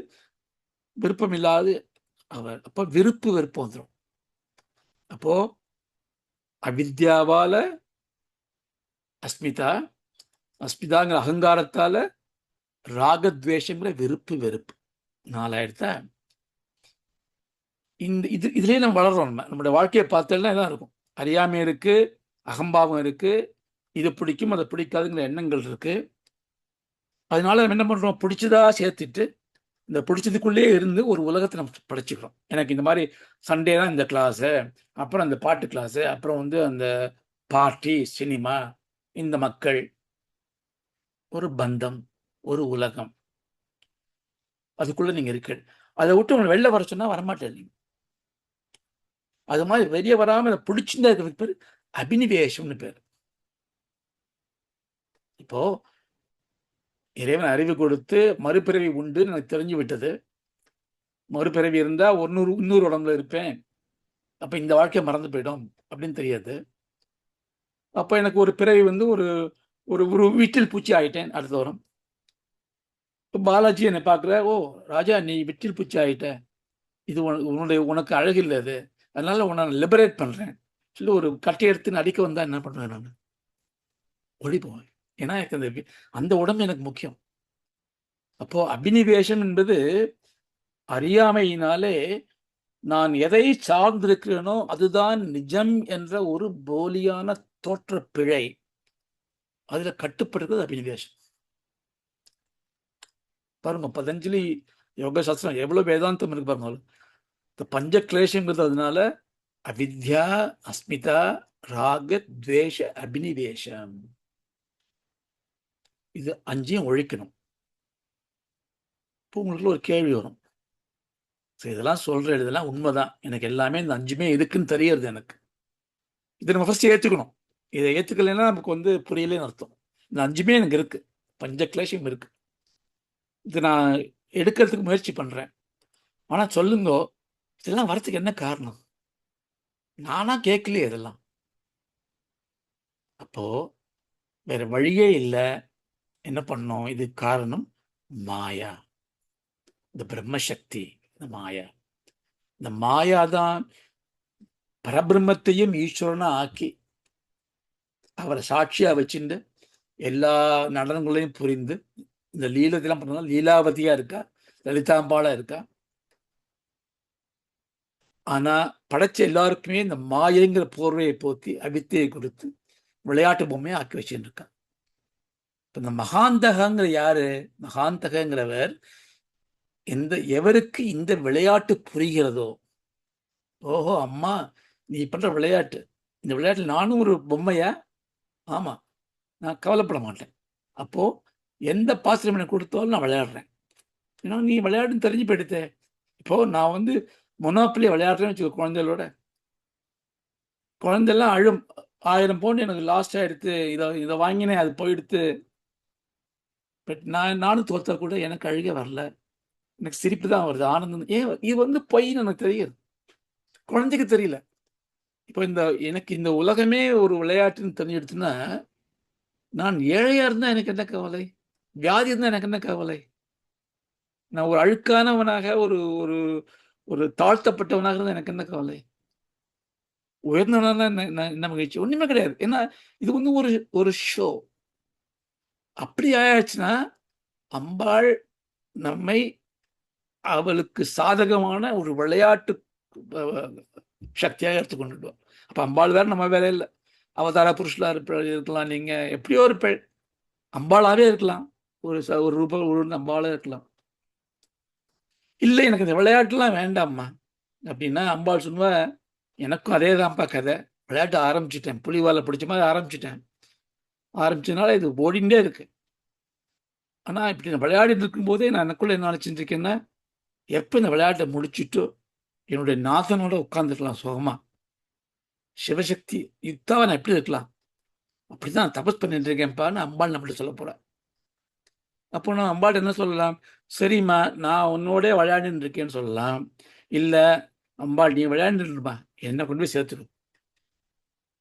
விருப்பம் இல்லாது அவர். அப்போ விருப்பு வெறுப்பு வந்துடும். அப்போ அவித்யாவால அஸ்மிதா, அஸ்மிதாங்கிற அகங்காரத்தால ராகத்வேஷங்கிற விருப்பு வெறுப்பு, 4 ஆயிடுத்தா? இதுலயே நம்ம வளர்றோம். நம்மளுடைய வாழ்க்கையை பார்த்தோம்னா இதான் இருக்கும். அறியாமை இருக்கு, அகம்பாவம் இருக்கு, இது பிடிக்கும் அதை பிடிக்காதுங்கிற எண்ணங்கள் இருக்கு. அதனால நம்ம என்ன பண்றோம்? பிடிச்சதா சேர்த்துட்டு இந்த பிடிச்சதுக்குள்ளேயே இருந்து ஒரு உலகத்தை நம்ம படைச்சுக்கிறோம். எனக்கு இந்த மாதிரி சண்டே தான் இந்த கிளாஸு, அப்புறம் அந்த பாட்டு கிளாஸு, அப்புறம் அந்த பார்ட்டி, சினிமா, இந்த மக்கள், ஒரு பந்தம், ஒரு உலகம், அதுக்குள்ள நீங்க இருக்கு. அதை விட்டு உங்களை வெளில வர சொன்னா வரமாட்டேன் நீங்க. அது மாதிரி வெளியே வராம அதை பிடிச்சிருந்தா இருக்கிறதுக்கு பேர் அபினிவேஷம்னு பேர். இப்போ இறைவன் அறிவு கொடுத்து மறுபிறவி உண்டு எனக்கு தெரிஞ்சு விட்டது. மறுபிறவி இருந்தா இன்னொரு உடம்புல இருப்பேன், அப்ப இந்த வாழ்க்கையை மறந்து போயிடும் அப்படின்னு தெரியாது. அப்ப எனக்கு ஒரு பிறவி ஒரு ஒரு வீட்டில் பூச்சி ஆயிட்டேன் அடுத்த வாரம். பாலாஜி என்னை பார்க்குற, ஓ ராஜா நீ வீட்டில் பூச்சி ஆயிட்ட, இது உனக்கு அழகு இல்லை, அது அதனால உன்னை லிபரேட் பண்றேன் சொல்லி ஒரு கட்டை எடுத்து அடிக்க வந்தா என்ன பண்ணுவேன்? நான் ஓடி போவேன். ஏன்னா எனக்கு அந்த உடம்பு எனக்கு முக்கியம். அப்போ அபினிவேஷம் என்பது அறியாமையினாலே நான் எதை சார்ந்திருக்கிறேனோ அதுதான் நிஜம் என்ற ஒரு போலியான தோற்ற பிழை, அதுல கட்டுப்படுறது அபினிவேஷம். பாருங்க, பதஞ்சலி யோக சாஸ்திரம் எவ்வளவு வேதாந்தம் இருக்கு பாருங்க. இந்த பஞ்ச கிளேஷங்கிறது அதனால அவித்யா, அஸ்மிதா, ராக, துவேஷ, அபினிவேஷம், இது 5ஐயும் ஒழிக்கணும். இப்போ உங்களுக்கு ஒரு கேள்வி வரும், இதெல்லாம் சொல்றேன், இதெல்லாம் உண்மைதான், எனக்கு எல்லாமே இந்த 5மே இருக்குன்னு தெரியறது எனக்கு. இதை நம்ம ஃபர்ஸ்ட் ஏற்றுக்கணும். இதை ஏற்றுக்கலைன்னா நமக்கு புரியலேன்னு அர்த்தம். இந்த 5மே எனக்கு இருக்கு. பஞ்ச கிளேஷம் இருக்கு. இது நான் எடுக்கிறதுக்கு முயற்சி பண்றேன். ஆனா சொல்லுங்கோ, இதெல்லாம் வரதுக்கு என்ன காரணம்? நானா கேட்கலையே இதெல்லாம். அப்போ வேற வழியே இல்ல. என்ன பண்ணோம்? இதுக்கு காரணம் மாயா. இந்த பிரம்மசக்தி, இந்த மாயா. இந்த மாயா தான் பரபிரம்மத்தையும் ஈஸ்வரனா ஆக்கி அவரை சாட்சியா வச்சுண்டு எல்லா நடனங்களையும் புரிந்து இந்த லீலத்தெல்லாம் பண்ணா லீலாவதியா இருக்கா, லலிதாம்பாளா இருக்கா. ஆனா படைச்ச எல்லாருக்குமே இந்த மாயைங்கிற போர்வையை போத்தி அவித்தையை கொடுத்து விளையாட்டு பொம்மையை ஆக்கி வச்சுட்டு இருக்கா. இப்ப இந்த மகாந்தகங்கிற யாரு? மகாந்தகங்கிறவர் எவருக்கு இந்த விளையாட்டு புரிகிறதோ, ஓஹோ அம்மா நீ பண்ற விளையாட்டு, இந்த விளையாட்டில் நானும் ஒரு பொம்மையா? ஆமா, நான் கவலைப்பட மாட்டேன். அப்போ எந்த பாத்திரம் எனக்கு கொடுத்தாலும் நான் விளையாடுறேன். ஏன்னா நீ விளையாடுன்னு தெரிஞ்சு போயிடுத்தே. இப்போ நான் வந்து மொனோப்பிளி விளையாடுறேன்னு வச்சுக்கோ குழந்தைகளோட. குழந்தைலாம் அழும். 1000 பவுண்ட் எனக்கு லாஸ்ட் ஆயிடுத்து, இதை வாங்கினேன் அது போயிடுத்து. பட் நானும் தோத்தா கூட எனக்கு அழுகே வரல, எனக்கு சிரிப்பு தான் வருது, ஆனந்தம். ஏன் இது வந்து பொய்ன்னு எனக்கு தெரியுது, குழந்தைக்கு தெரியல. இப்போ எனக்கு இந்த உலகமே ஒரு விளையாட்டுன்னு தெரிஞ்சிடுச்சுன்னா, நான் ஏழையா இருந்தா எனக்கு என்ன கவலை, வியாதி இருந்தா எனக்கு என்ன கவலை, நான் ஒரு அழுக்கானவனாக ஒரு ஒரு ஒரு தாழ்த்தப்பட்டவனாக இருந்தா எனக்கு என்ன கவலை, உயர்ந்தவனா என்ன மகிழ்ச்சி? ஒண்ணுமே கிடையாது. ஏன்னா இது வந்து ஒரு ஒரு ஷோ. அப்படி ஆயாச்சுன்னா அம்பாள் நம்மை அவளுக்கு சாதகமான ஒரு விளையாட்டு சக்தியாக எடுத்துக்கொண்டுடுவோம். அப்ப அம்பாள் வேற நம்ம வேற இல்லை. அவதார புருஷலா இருக்கலாம், நீங்க எப்படியோ ஒரு பெண் அம்பாளாவே இருக்கலாம், ஒரு ரூபம் ஒரு அம்பாளே இருக்கலாம். இல்லை எனக்கு இந்த விளையாட்டுலாம் வேண்டாம்மா அப்படின்னா அம்பாள் சொல்லுவா, எனக்கும் அதே தான்ப்பா கதை, விளையாட்டு ஆரம்பிச்சுட்டேன், புலிவாலை பிடிச்ச மாதிரி ஆரம்பிச்சதுனால இது ஓடிண்டே இருக்கு. ஆனா இப்படி நான் விளையாடிட்டு இருக்கும்போதே நான் எனக்குள்ள என்ன நினைச்சிட்டு இருக்கேன்னா, எப்ப இந்த விளையாட்டை முடிச்சுட்டு என்னுடைய நாதனோட உட்கார்ந்துக்கலாம் சுகமா, சிவசக்தி யுக்தாவை நான் எப்படி இருக்கலாம், அப்படிதான் நான் தபஸ் பண்ணிட்டு இருக்கேன்ப்பான்னு அம்பாள் நம்மள்ட்ட சொல்ல போறேன். அப்போ நான் அம்பாள் என்ன சொல்லலாம்? சரிம்மா நான் உன்னோட விளையாடின்னு இருக்கேன்னு சொல்லலாம். இல்ல அம்பாள் நீ விளையாண்டுருமா, என்ன கொண்டு போய் சேர்த்துடும்,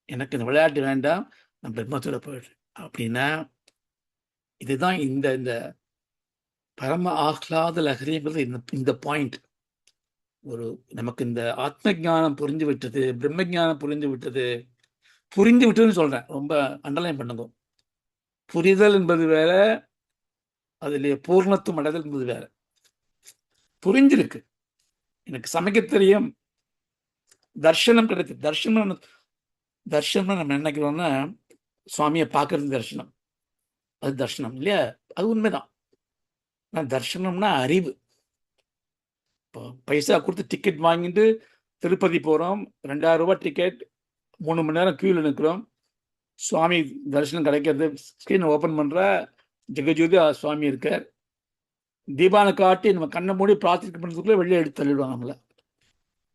எனக்கு இந்த விளையாட்டு வேண்டாம், நான் பிரம்மத்தோட போயிடுறேன் அப்படின்னா. இதுதான் இந்த இந்த பரம ஆஹ்லாத லஹரிங்கிறது. இந்த பாயிண்ட் ஒரு நமக்கு இந்த ஆத்ம ஞானம் புரிந்து விட்டது, பிரம்ம ஞானம் புரிந்து விட்டது. புரிந்து விட்டதுன்னு சொல்றேன், ரொம்ப அண்டர்லைன் பண்ணுங்க. புரிதல் என்பது வேற, அதுல பூர்ணத்துவம் அடைதல் என்பது வேற. புரிஞ்சிருக்கு, எனக்கு சமைக்க தெரியும், தர்ஷனம் கிடைத்து. தர்ஷனம் நம்ம நினைக்கிறோம்னா சுவாமியை பார்க்கறது தர்ஷனம், அது தர்ஷனம் இல்லையா? அது உண்மைதான். தர்ஷனம்னா அறிவு. இப்போ பைசா கொடுத்து டிக்கெட் வாங்கிட்டு திருப்பதி போறோம், 2000 ரூபாய் டிக்கெட், 3 மணி நேரம் கியூல நிற்கிறோம், சுவாமி தரிசனம் கிடைக்கிறது, ஸ்கிரீன் ஓப்பன் பண்ற ஜெகஜோதி சுவாமி இருக்கார், தீபானை காட்டி நம்ம கண்ணை மூடி பிரார்த்தனை பண்ணுறதுக்குள்ளே வெளியே எடுத்து தள்ளிடுவாங்க நம்மள.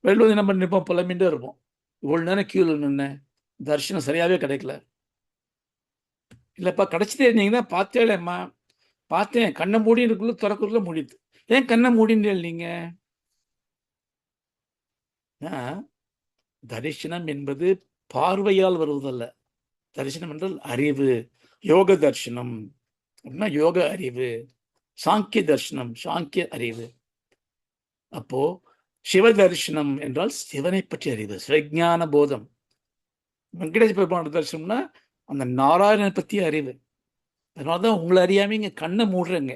வெளில வந்து நம்ம நிற்போம், புலம்பின்ண்டே இருப்போம், இவ்வளோ நேரம் கியூல நின்னேன், தரிசனம் சரியாவே கிடைக்கல. இல்லைப்பா கிடைச்சிட்டே இருந்தீங்கன்னா பார்த்தேம்மா, பார்த்தேன், கண்ணை மூடி இருக்குள்ள திறக்குள்ள மூடிது. ஏன் கண்ணை மூடின்னு நீங்க? தரிசனம் என்பது பார்வையால் வருவதல்ல. தரிசனம் என்றால் அறிவு. யோக தரிசனம் அப்படின்னா யோக அறிவு, சாங்கிய தரிசனம் சாங்கிய அறிவு. அப்போ சிவ தரிசனம் என்றால் சிவனை பற்றி அறிவு, சிவஞான போதம். வெங்கடேஷ் பெருமாள் தரிசனம்னா அந்த நாராயணனை பற்றிய அறிவு. அதனாலதான் உங்களை அறியாம இங்க கண்ணை மூடுறேங்க.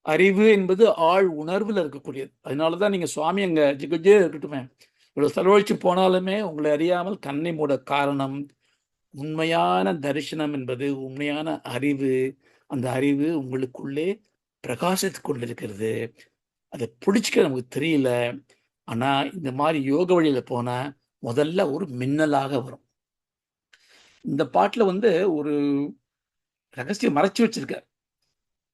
அறிவு என்பது ஆள் உணர்வுல இருக்கக்கூடியது. அதனாலதான் நீங்க சுவாமி அங்க ஜிகஜே இருக்கட்டுமே, இவ்வளவு செலவழிச்சு போனாலுமே உங்களை அறியாமல் கண்ணை மூட காரணம் உண்மையான தரிசனம் என்பது உண்மையான அறிவு. அந்த அறிவு உங்களுக்குள்ளே பிரகாசித்து கொண்டிருக்கிறது. அதை பிடிச்சிக்க நமக்கு தெரியல. ஆனா இந்த மாதிரி யோக வழியில போனா முதல்ல ஒரு மின்னலாக வரும். இந்த பாட்டுல வந்து ஒரு ரகசியம் மறைச்சு வச்சிருக்கார்.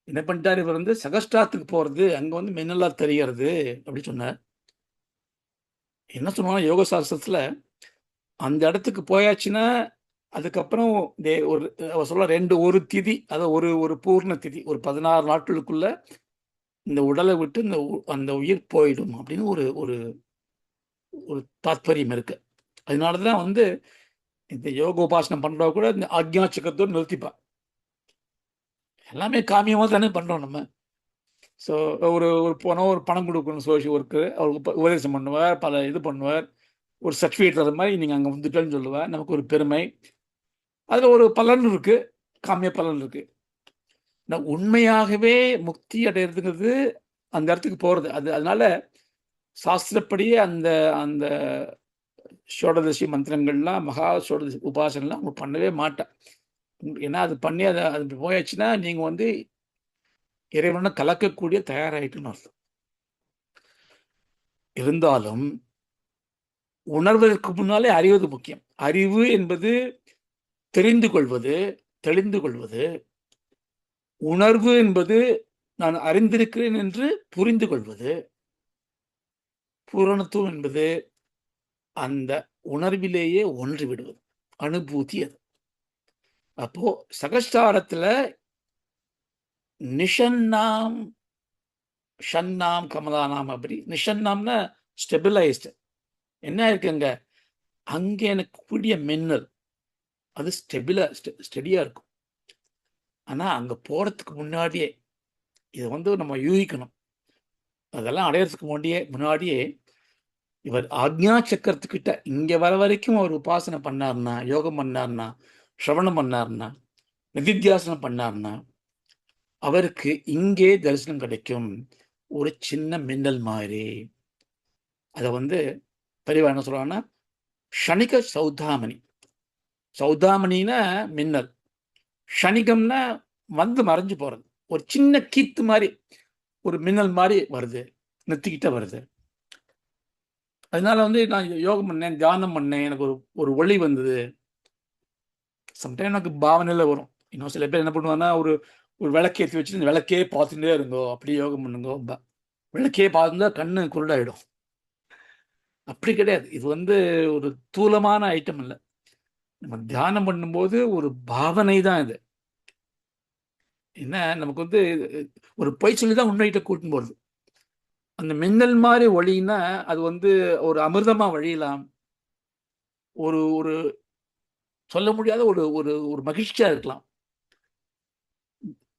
என்ன பண்ணிட்டார் இவர் வந்து, சகஸ்டாத்துக்கு போறது அங்க வந்து மின்னலா தெரியறது அப்படி சொன்னார். என்ன சொன்னா யோக சாஸ்திரத்துல அந்த இடத்துக்கு போயாச்சுன்னா அதுக்கப்புறம் ஒரு அவ சொல்ல ஒரு திதி, அதாவது ஒரு ஒரு பூர்ண திதி, ஒரு 16 நாட்களுக்குள்ள இந்த உடலை விட்டு அந்த உயிர் போயிடும் அப்படின்னு ஒரு ஒரு ஒரு தாத்பரியம் இருக்கு. அதனாலதான் வந்து இந்த யோக உபாசனம் பண்றவ கூட இந்த ஆக்ஞா சக்கரத்தோடு நிறுத்திப்பா. எல்லாமே காமியமா தானே பண்றோம் நம்ம. ஸோ ஒரு போனோம், ஒரு பணம் கொடுக்கணும் சோஷியல் ஒர்க்கு, அவருக்கு உபதேசம் பண்ணுவார், பல இது பண்ணுவார், ஒரு சர்டிஃபிகேட் தர மாதிரி நீங்கள் அங்கே வந்துட்டேன்னு சொல்லுவார். நமக்கு ஒரு பெருமை, அதில் ஒரு பலன் இருக்கு, காமிய பலன் இருக்கு. உண்மையாகவே முக்தி அடையிறதுங்கிறது அந்த இடத்துக்கு போகிறது. அதனால சாஸ்திரப்படியே அந்த அந்த ஷோடதசி மந்திரங்கள்லாம், மகா ஷோடதசி உபாசனெலாம் அவங்க பண்ணவே மாட்டேன். ஏன்னா அது பண்ணி அது போயாச்சுன்னா நீங்கள் வந்து இறைவனை கலக்கக்கூடிய தயாராகிட்டுன்னு அர்த்தம். இருந்தாலும் உணர்வதற்கு முன்னாலே அறிவது முக்கியம். அறிவு என்பது தெரிந்து கொள்வது, தெளிந்து கொள்வது. உணர்வு என்பது நான் அறிந்திருக்கிறேன் என்று புரிந்து கொள்வது. பூரணத்துவம் என்பது அந்த உணர்விலேயே ஒன்று விடுவது, அனுபூதி. அது அப்போ சகஸ்டாரத்துல நிஷன்னாம் ஷன்னாம் கமலானாம், அப்படி நிஷன்னாம்னா ஸ்டெபிலைஸ்டு. என்ன இருக்குங்க அங்கே எனக்கு கூடிய மின்னல், அது ஸ்டெடியா இருக்கும். ஆனா அங்க போறதுக்கு முன்னாடியே இதை வந்து நம்ம யூகிக்கணும். அதெல்லாம் அடையறதுக்கு முன்னாடியே இவர் ஆக்ஞா சக்கரத்துக்கிட்ட இங்க வர வரைக்கும் அவர் உபாசனை பண்ணார்னா, யோகம் பண்ணார்னா, சிரவணம் பண்ணார்னா, நிதித்தியாசனம் பண்ணார்னா அவருக்கு இங்கே தரிசனம் கிடைக்கும். ஒரு சின்ன மின்னல் மாதிரி. அதை வந்து பெரியவா என்ன சொல்றாங்கன்னா ஷணிக சௌதாமணி. சௌதாமணின்னா மின்னல், ஷணிகம்னா வந்து மறைஞ்சு போறது. ஒரு சின்ன கீத்து மாதிரி, ஒரு மின்னல் மாதிரி வருது, நெத்திக்கிட்ட வருது. அதனால வந்து நான் யோகம் பண்ணேன், தியானம் பண்ணேன், எனக்கு ஒரு ஒரு ஒளி வந்தது. சம்டைம் எனக்கு பாவனையில் வரும். இன்னும் சில பேர் என்ன பண்ணுவாங்கன்னா ஒரு ஒரு விளக்கேற்றி வச்சுட்டு இந்த விளக்கே பார்த்துட்டே இருங்கோ, அப்படியே யோகம் பண்ணுங்கோ. விளக்கே பார்த்துருந்தா கண்ணு குருடாயிடும். அப்படி கிடையாது. இது வந்து ஒரு தூலமான ஐட்டம் இல்லை. நம்ம தியானம் பண்ணும்போது ஒரு பாவனை தான் இது. என்ன நமக்கு வந்து ஒரு பொய் சொல்லி தான் உண்மைகிட்ட கூட்டின்னு போகிறது. அந்த மின்னல் மாதிரி ஒளின்னா அது வந்து ஒரு அமிர்தமா வழியலாம். ஒரு ஒரு சொல்ல முடியாத ஒரு ஒரு ஒரு மகிழ்ச்சியா இருக்கலாம்.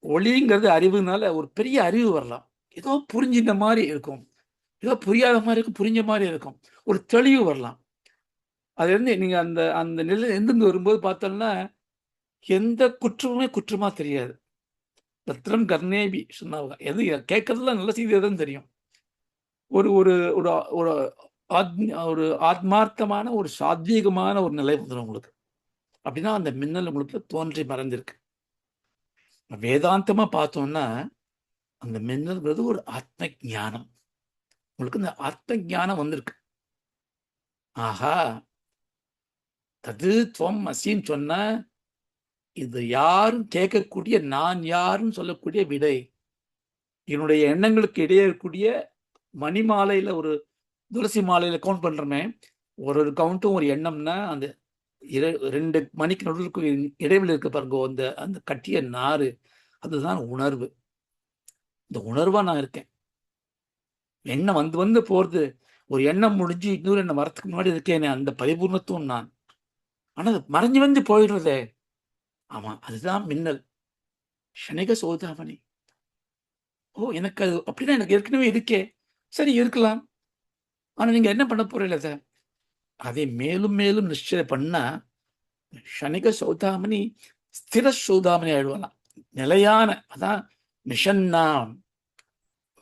ஒளிங்கிறது அறிவுனால ஒரு பெரிய அறிவு வரலாம். ஏதோ புரிஞ்சின்ற மாதிரி இருக்கும், ஏதோ புரியாத மாதிரி இருக்கும், புரிஞ்ச மாதிரி இருக்கும், ஒரு தெளிவு வரலாம். அது வந்து நீங்க அந்த அந்த நிலை எந்திருந்து வரும்போது பார்த்தோம்னா எந்த குற்றமுமே குற்றமா தெரியாது. பத்திரம் கர்ணேபி சொன்னாங்க. எது கேட்கறதுலாம் நல்ல செய்தி தான் தெரியும். ஒரு ஒரு ஒரு ஒரு ஒரு ஆத்மார்த்தமான ஒரு சாத்வீகமான ஒரு நிலை வந்துடும் உங்களுக்கு. அப்படின்னா அந்த மின்னல் உங்களுக்கு தோன்றி மறைஞ்சிருக்கு. வேதாந்தமா பார்த்தோம்னா அந்த மின்னல்ங்கிறது ஒரு ஆத்ம ஞானம். உங்களுக்கு இந்த ஆத்ம ஞானம் வந்திருக்கு. ஆஹா, தது துவம் அசின்னு சொன்ன இது யாரும் கேட்கக்கூடிய நான் யாருன்னு சொல்லக்கூடிய விடை. என்னுடைய எண்ணங்களுக்கு இடையே இருக்கக்கூடிய மணி மாலையில ஒரு துளசி மாலையில கவுண்ட் பண்றோமே, ஒரு ஒரு கவுண்ட்டும் ஒரு எண்ணம்னா அந்த 2 மணிக்கு நடுவுக்கு இடைவெளி இருக்கு பாருங்க, அந்த அந்த கட்டிய நாறு, அதுதான் உணர்வு. இந்த உணர்வா நான் இருக்கேன். எண்ணம் வந்து வந்து போறது. ஒரு எண்ணம் முடிஞ்சு இன்னொரு எண்ணம் வரத்துக்கு முன்னாடி இருக்கேனே, அந்த பரிபூர்ணத்துவம் நான். ஆனா அது மறைஞ்சு வந்து போயிடுறதே. ஆமா, அதுதான் மின்னல். ஷணிக சோதாமணி. ஓ, எனக்கு அது அப்படின்னா எனக்கு ஏற்கனவே இருக்கே. சரி இருக்கலாம். ஆனா நீங்க என்ன பண்ண போறீங்க அதை? அதை மேலும் மேலும் நிச்சயம் பண்ணா ஷணிக சௌதாமணி ஸ்திர சௌதாமணி ஆயிடுவான். நிலையான, அதான் நிஷன்னா,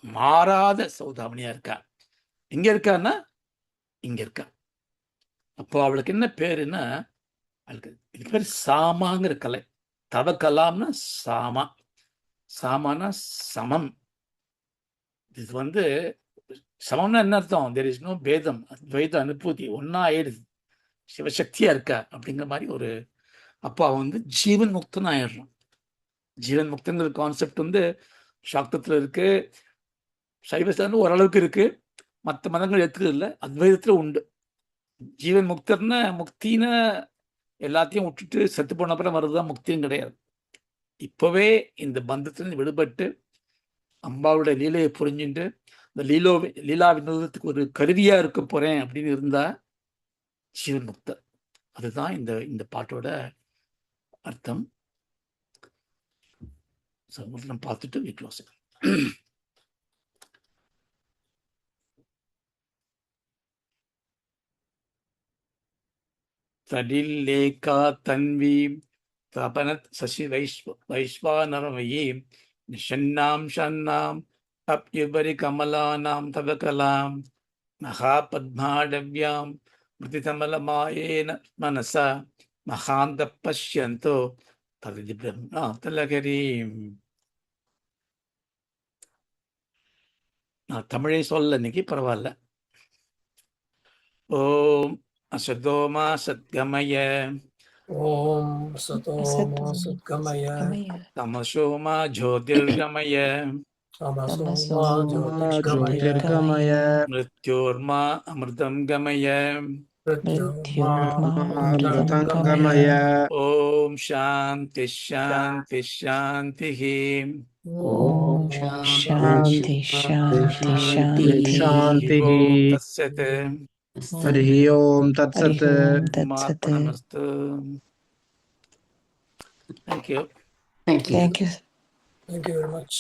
மாறாத சௌதாமணியா இருக்கா. எங்க இருக்கான்னா இங்க இருக்கா. அப்போ அவளுக்கு என்ன பேருன்னா, அவளுக்கு இது பேர் சாமாங்கிற கலை. தவ கலாம்னா சாமா. சாமானா சமம். இது வந்து சமம்னா என்ன அர்த்தம்? தெர் இஸ் நோ பேதம், துவைத அனுபூதி, ஒன்னா ஆயிடுது, சிவசக்தியா இருக்கா அப்படிங்கிற மாதிரி ஒரு. அப்போ அவன் வந்து ஜீவன் முக்தன் ஆயிடுறான். ஜீவன் முக்தங்கிற கான்செப்ட் வந்து சாக்தத்தில் இருக்கு, சைவஸ்தானம் ஓரளவுக்கு இருக்கு, மற்ற மதங்கள் எடுத்துக்கிறது இல்லை, அத்வைதத்தில் உண்டு. ஜீவன் முக்தர்னா முக்தினா எல்லாத்தையும் விட்டுட்டு செத்து போன அப்புறம் வர்றதுதான் முக்தியும் கிடையாது. இப்பவே இந்த பந்தத்திலிருந்து விடுபட்டு அம்பாவுடைய லீலையை புரிஞ்சுட்டு இந்த லீலா வினோதத்துக்கு ஒரு கருவியா இருக்க போறேன் அப்படின்னு இருந்தா ஜீவன் முக்தர். அதுதான் இந்த இந்த பாட்டோட அர்த்தம். நம்ம பார்த்துட்டு வீக்லோஸ். தடில்லேகா தன்வி தபனத் சசி வைஸ்வானரமயி நிஷன்னாம் ஷன்னாம் அப்யுபரி கமலானாம் தவ கலாம் மகாபத்மாடவ்யாம் மிருதிதமலமாயேன மனசா மகாந்த பஷ்யந்தோ ததி பிரம்மா தலகரீம். நான் தமிழே சொல்ல இன்னைக்கு, பரவாயில்ல. ஓம் அசதோமா சத்கமய ஓம் சதோமா சத்கமய தமசோமா ஜோதிர்கமய தமசோமா ஜோதிர்கமய மிருத்யோர்மா அமிர்தம் கமய. மிருத்யோர்மா அமிர்தங்கமய. ஓம் சாந்தி ஷாந்தி ஷாந்தி. ஓம் சாந்தி சாந்தி சாந்தி. ஓம் தத்சத். ஹரி ஓம் தத்சத். ஆத்மனமஸ்து. Thank you. Thank you very much.